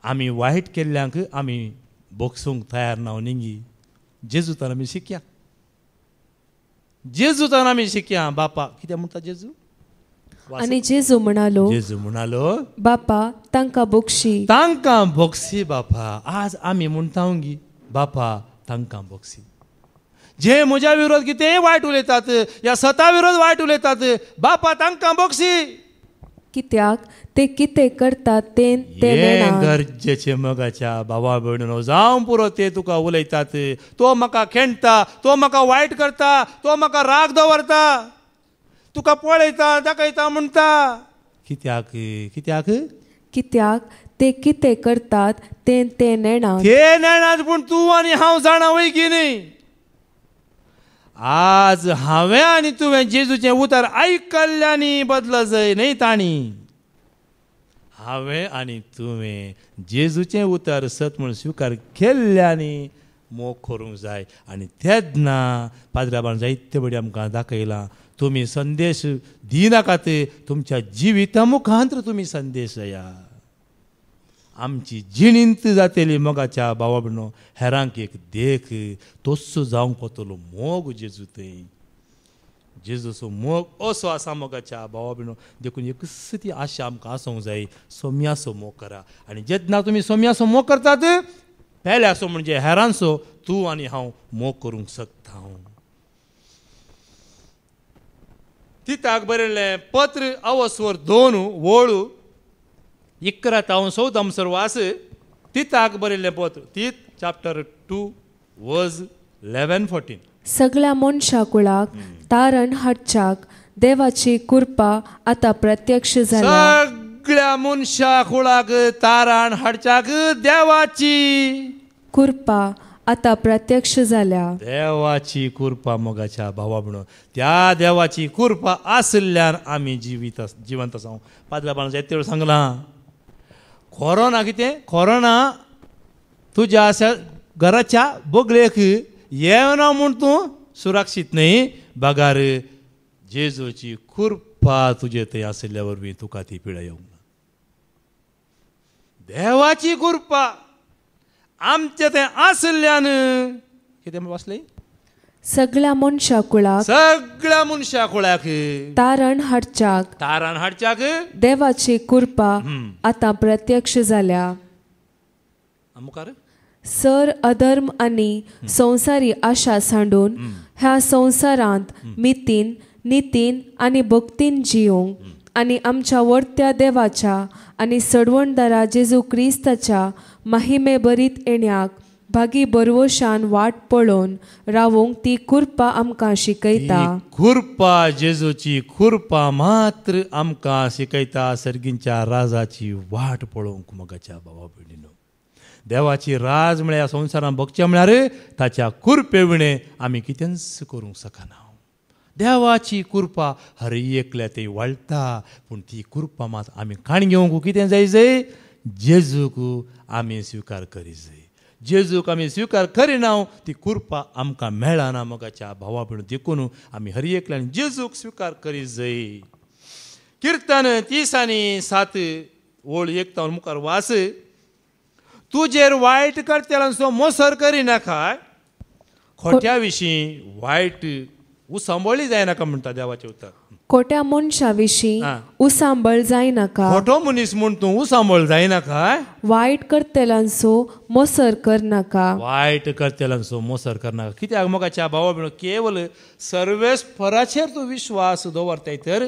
आमी वायट केल्ल्यांक आमी बोगसूंक तयार ना निंगी. जेजूतान आमी शिकया. जेजूतान आमी शिकया. बापा कितें म्हणटा जेजू. आनी जेजू म्हणालो बापा तांकां बक्षी बापा. आज आमी म्हणटा गी बापा तांकां बक्षी. जे म्हज्या विरोध कितेंय वायट उलयतात या सता विरोध वायट उलयतात बापा तांकां बक्षी. कित्याक ते कितें करतात ते गरजेचे मोगाच्या भावा भयणीनो जावं पुरो ते तुका उलयतात. तो म्हाका खेणटा, तो म्हाका वायट करता, तो म्हाका राग दवरता, तुका पळयता दाखयता म्हणटा. कित्याक ते कितें करतात ते नेणात पूण तूं आनी हांव जाणा वय की न्ही. आज हांवें आनी तुवें जेजूचें उतर आयकल्ल्यानी बदल जाय न्ही तांणी. हांवें आनी तुवें जेजूचें उतर सत म्हूण स्विकार केल्ल्यानी मोग करूंक जाय. आनी तेन्ना पाद्राबान जायते बडी आमकां दाखयलां तुमी संदेश दिनाकात तुमच्या जिविता मुखांतर तुमी संदेश दया. आमची जिणींत जातली मोगाच्या भावा भयणो हेरांक एक देख तोच जावंक पडटलो मोग जेजू थंय. जेजूचो मोग असो आसा मोगाच्या भावा भयणो देखून एकच ती आशा आमकां आसूंक जाय सोम्याचो मोग करा. आनी जेन्ना तुमी सोम्याचो मोग करतात पेल्याचो म्हणजे हेरांचो तूं आनी हांव मोग करूंक शकता. तिताक बरयल्लें पत्र अवस्वर 2 वळू 11 वास तिताक बरयल्लें पत्र तीत चॅप्टर 2 वर्स 11-14. सगळ्या मनशा कुळाक तारण हाडच्याक देवाची कृपा आतां प्रत्यक्ष जाल्या. सगळ्या मनशा कुळाक तारण हाडच्याक देवाची कृपा आतां प्रत्यक्ष जाल्या. देवाची कृपा मोगाच्या भावा भयणो त्या देवाची कृपा आसल्यान आमी जिवंत आसा. पाद्राबान जायते सांगलां कोरोना कितें कोरोना तुज्या घराच्या बोगलेक येवना म्हूण तूं सुरक्षीत न्ही. बगार जेजूची कृपा तुजे थंय आसल्या वरवीं तुका ती पिडा येवंक ना. देवाची कृपा आमचे थंय आसल्यान कितें वाचलें सगळ्या मनशा कुळाक तारण हाडच्याक देवाची कृपा आतां प्रत्यक्ष जाल्या. मुखार सर अधर्म आनी संवसारी आशा सांडून ह्या संवसारांत मितीन नितीन आनी भक्तीन जियोंक आनी आमच्या वर्त्या देवाच्या आनी सडवणदारा जेजू क्रिस्ताच्या महिमे बरीत येण्याक भागी बरवशान वाट पळोवन रावूंक ती कृपा आमकां शिकयता. कृपा जेजूची कृपा मात्र आमकां शिकयता सर्गींच्या राजाची वाट पळोवंक मोगाच्या भावा भयणीनो. देवाची राज म्हळ्यार संवसारांत भोगचें म्हळ्यार ताच्या कृपे विणे आमी कितेंच करूंक शकना. देवाची कृपा हर एकल्या ती वाळटा पूण ती कृपा मात आमी काण घेवंक कितें जाय जेजूक आमी स्विकार करी जाय. जेजूक आमी स्विकार करिना ती कृपा आमकां मेळना मोगाच्या भावा भयणो देखून आमी हर एकल्यान जेजूक स्विकार करी जाय. किर्तन 30:7 ओळ 1 मुखार वास तुजेर वायट करतल्यांचो मोसर करिनाका खोट्या विशीं वायट उसांबळी जायनाका म्हणटा देवाचें उतर. खोट्या मनशा विशीं उसांबळ जायनाका. खोटो मनीस म्हूण तूं उसांबळ जायनाका. वायट करतल्यांचो मोसर करनाका. वायट करतल्यांचो मोसर करनाका. कित्याक मोगाच्या भावा भयणो केवल सर्वेस्पराचेर तूं विश्वास दवरताय तर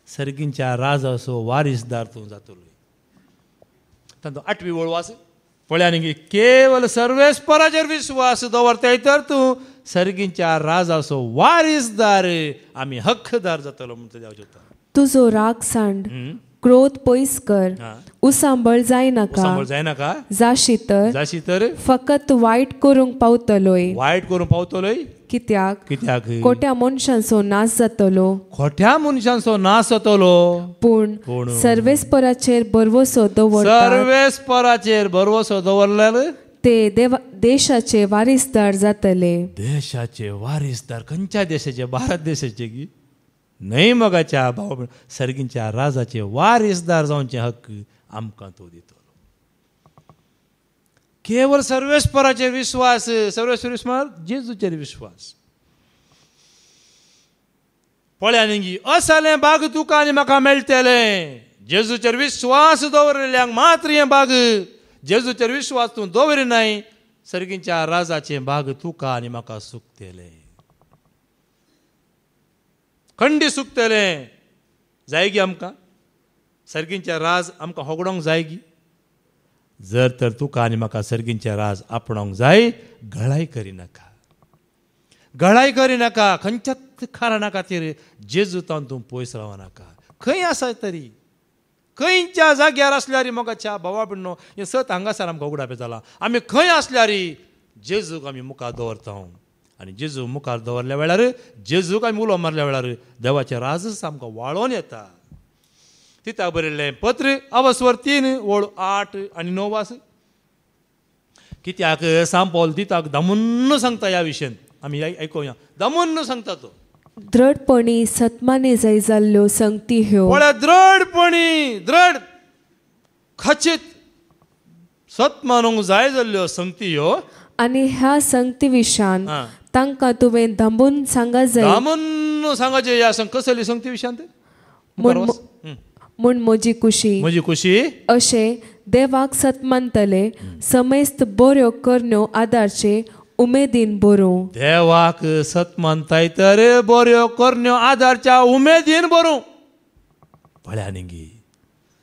सर्गींच्या राजाचो वारीसदार तूं जातलो. तांचो 8वी ओळ वास पळया न्ही केवल सर्वेस्पराचेर विश्वास दवरताय तर तूं सर्गींच्या राजाचो वारीसदार आमी हक्कदार जातलो म्हणटा देवाचें उतर. तुजो राग सांड क्रोध पयस कर उसांबळ जायनाका. जाशी तर फकत वायट करूंक पावतलोय. वायट करूंक पावतलोय कित्याक कित्याक खोट्या मनशांचो नाश जातलो, खोट्या मनशांचो नाश जातलो, पूण सर्वेस्पराचेर भरवसो दवरतात सर्वेस्पराचेर भरवसो दवरल्यार ते देशाचे वारिसदार जातले. देशाचे वारिसदार खंयच्या देशाचे? भारत देशाचे की न्हय मगाच्या भाव सर्गींच्या राजाचे वारिसदार जावचे हक्क आमकां तो दितलो. केवळ सर्वेस्पराचेर विश्वास, सर्वेस्पर विश्वास, जेजूचेर विश्वास. पळया न्ही, असले बाग तुका आनी म्हाका मेळटले. जेजूचेर विश्वास दवरलेल्यांक मात्र हें बाग, जेजूचेर विश्वास तूं दवरिनाय, सर्गींच्या राजाचे बाग तुका आनी म्हाका सुकतले, खंडी सुकतले. जाय गी आमकां सर्गींचे राज आमकां होगडोंक जाय गी. जर तर तुका आनी म्हाका सर्गींचे राज आपणोंक जाय, गळाय करिनाका, गळाय करिनाका. खंयच्याच कारणा खातीर जेजूतान तूं पयस रावनाका. खंय आसा तरी, खंयच्या जाग्यार आसल्यार मोगाच्या भावा भयणो, हें सत हांगासर आमकां उगडापे जाला. आमी खंय आसल्यार जेजूक आमी मुखार दवरता. आनी जेजू मुखार दवरल्या वेळार, जेजूक आमी उलो मारल्या वेळार देवाचें राजच आमकां वाळोवन येता. तिता बरयल्लें पत्र अवस्वर 3:8-9. कित्याक सांत पौल तिताक दमुन्न सांगता ह्या विशयान. आमी आयकुया, दमुन्न सांगता तो. दृढपणी सत्माने जाय जाल्ल्यो संगती ह्यो, पळय दृढपणी, दृढ खचित सत्मानूंक जाय जाल्ल्यो संगती ह्यो. आनी ह्या संगती विशयान तांकां तुवें दांबून सांगा जाय. दामून सांगाचें ह्या कसली संगती विशयान ते म्हूण म्हजी खुशी अशें देवाक सत्मानतले, समेस्त बऱ्यो करण्यो आदारचे उमेदीन बरोवं. देवाक सत्मानताय तर बऱ्यो करण्यो आदारच्या उमेदीन बरोवं. पळया न्ही,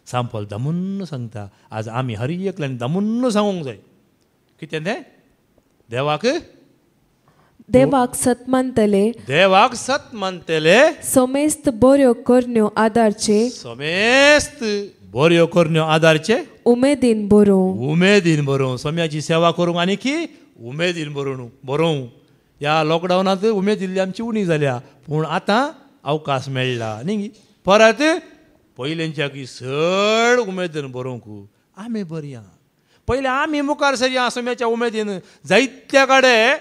सांत पौल दमुन्न सांगता. आज आमी हर एकल्यान दमुन्न सांगूंक जाय. कितें तें? देवाक सत्मानतले, देवाक सत्मानतले, समेस्त बऱ्यो करण्यो आदारचे, समेस्त बऱ्यो करण्यो आदारचे उमेदीन बरोवं. उमेदीन बरोवं. सोम्याची सेवा करूंक आनी की उमेदीन बरोवं. ह्या लॉकडावनांत उमेद दिल्ली आमची उणी जाल्या, पूण आतां अवकाश मेळ्ळा न्ही. परत पयलींच्या की चड उमेदीन बरोवंक आमी बरी आहा. पयलीं आमी मुखार सरया सोम्याच्या उमेदीन. जायत्या कडेन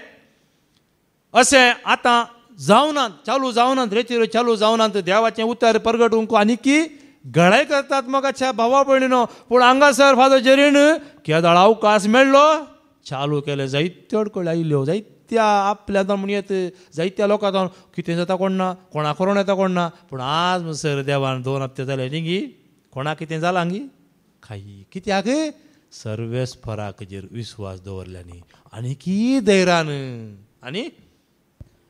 अशें आतां जावनात, चालू जावनात, रेतीर चालू जावनात. देवाचें उतर परगटूंक आनी की गळाय करतात मोगाच्या भावा भयणीनो. पूण हांगासर फादर जेरीन केदाळ अवकाश मेळ्ळो, चालू केले. जायत्यो अडखळ्यो आयल्यो, जायत्या आपल्या म्हणयेत जायत्या लोकांक कितें जाता कोण ना, कोणा कोरोना येता कोण ना. पूण आज म्हणसर देवान 2 हप्ते जाले न्ही, कोणाक कितें जालां न्ही काही. कित्याक? सर्वेस्पराक जेर विश्वास दवरल्यानी आनी की धैर्यान. आनी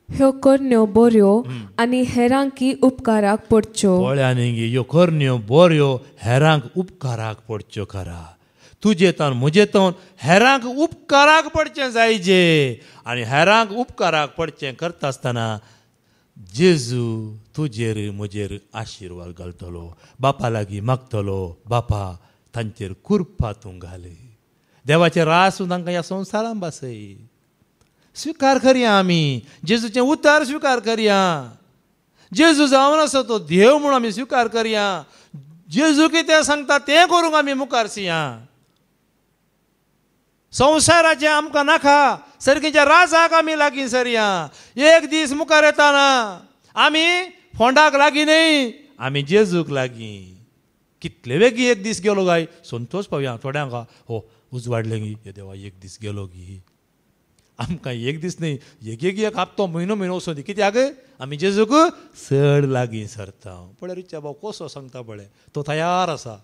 ह्यो करण्यो बऱ्यो आनी हेरांकी उपकाराक पडच्यो. पळया न्ही, ह्यो करण्यो बऱ्यो हेरांक उपकाराक पडच्यो. खरा तुजे तान म्हजे तान हेरांक उपकाराक पडचें जायजे. आनी हेरांक उपकाराक पडचें करता आसतना जेजू तुजेर म्हजेर आशिर्वाद घालतलो. बापा लागीं मागतलो, बापा तांचेर कुरपा तूं घाल. देवाचें रास तांकां ह्या संवसारांत बासय. स्विकार करया आमी जेजूचें उतार स्विकार करया. जेजू जावन आसा तो देव म्हणून आमी स्विकार करया. जेजू कितें सांगता तें करूंक आमी मुखार सिया. संवसाराचें आमकां नाका, सर्गीच्या राजाक आमी लागीं सरया. एक दीस मुखार येताना आमी फोंडाक लागीं न्हय, आमी जेजूक लागीं. कितले वेगी एक दीस गेलो गाय, संतोश पावया. थोड्यांक हो उजवाडलें गी, हे देवा एक दीस गेलो गी. आमकां एक दीस न्हय, एक हप्तो म्हयनो वचूं दी. कित्याक? आमी जेजूक चड लागीं सरता. पळय रिचा भाव कसो सांगता पळय, तो तयार आसा.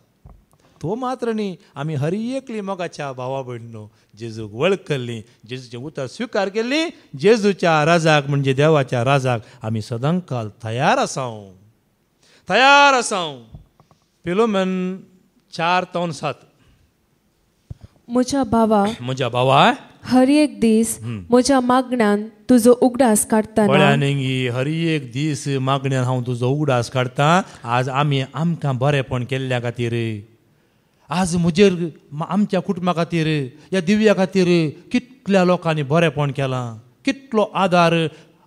तो मात्र न्ही, आमी हर एकली मोगाच्या भावा भयणीनो जेजूक वळख केल्ली, जेजूचें उतर स्विकार केल्ली. जेजूच्या राजाक म्हणजे देवाच्या राजाक आमी सदां काल तयार आसां. फिलोमेन 4:7. म्हज्या भावा हर एक दीस म्हज्या मागण्यान तुजो उगडास काडटाना. पळया न्ही, हर एक दीस मागण्यान हांव तुजो उगडास काडटां. आज आमी आमकां बरेपण केल्ल्या खातीर, आज म्हजेर आमच्या कुटुंबा खातीर, ह्या दिव्या खातीर कितल्या लोकांनी बरेपण केलां. कितलो आदार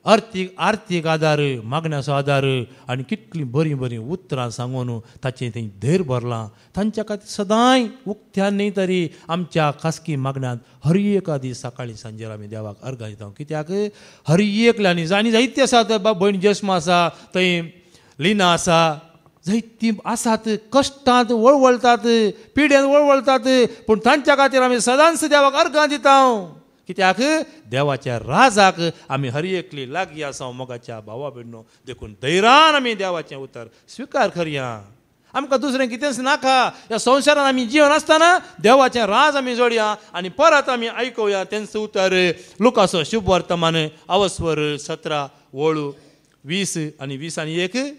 आर्थीक आदार मागण्याचो आदार आनी कितलीं बरीं बरीं उतरां सांगून ताचें थंय धैर भरलां. तांच्या खातीर सदांय उक्त्यान न्ही तरी आमच्या खासगी मागण्यांत हर एका दीस सकाळीं सांजेर आमी देवाक अर्घां दिता. कित्याक हर एकल्यांनी आनी जायतीं आसात. भयण जस्मा आसा, थंय लिना आसा, जायतीं आसात, कश्टांत वळवळटात, पिड्यान वळवळटात, पूण तांच्या खातीर आमी सदांच देवाक अर्घां दिता. कित्याक देवाच्या राजाक आमी हर एकली लागीं आसा. मोगाच्या भावा भयणो देखून धैर्यान आमी देवाचें उतर स्विकार करया. आमकां दुसरें कितेंच नाका. ह्या संवसारान आमी जीवन आसतना देवाचें राज आमी जोडया आनी परत आमी आयकुया तेंच उतर लुकाचो शुभ वर्तमान अवस्वर 17:20-21.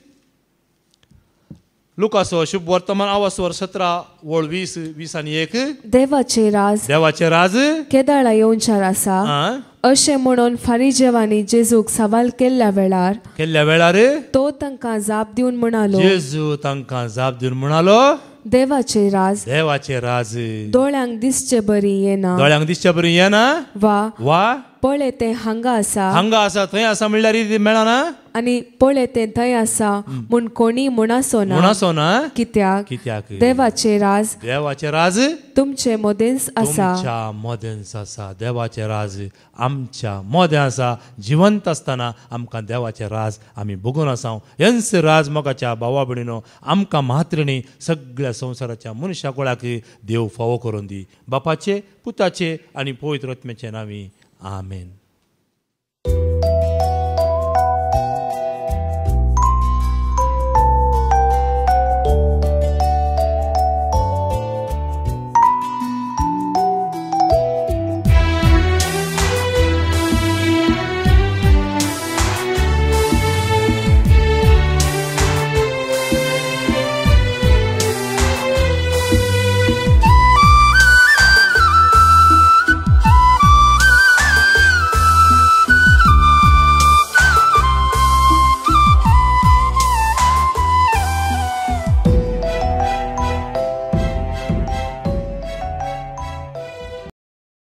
लुकाचो शुभ वर्तमान अवस्वर 17:20-21. देवाचे राज केदाळा येवचार आसा अशें म्हणून फारिजेवांनी जेजूक सवाल केल्ल्या वेळार तो तांकां जाप दिवन म्हणालो. जेजू तांकां जाप दिवन म्हणालो, देवाचे राज दोळ्यांक दिसचे बरी येना वा पळय ते हांगा आसा थंय आसा म्हणल्यार मेळना आनी पळय ते थंय आसा म्हूण कोणी म्हणसो ना. कित्याक देवाचे राज तुमचे मोदेंस आसा. देवाचे राज आमच्या मोदें आसा. जिवंत आसतना आमकां देवाचे राज आमी भोगून आसा. हेंच राज मोगाच्या भावा भयणीनो आमकां मात्रिणी सगळ्या संवसाराच्या मनशा कुळाक देव फावो करून दी. बापाचे, पुताचे आनी पवित्र आत्म्याचे नांवी. आमेन.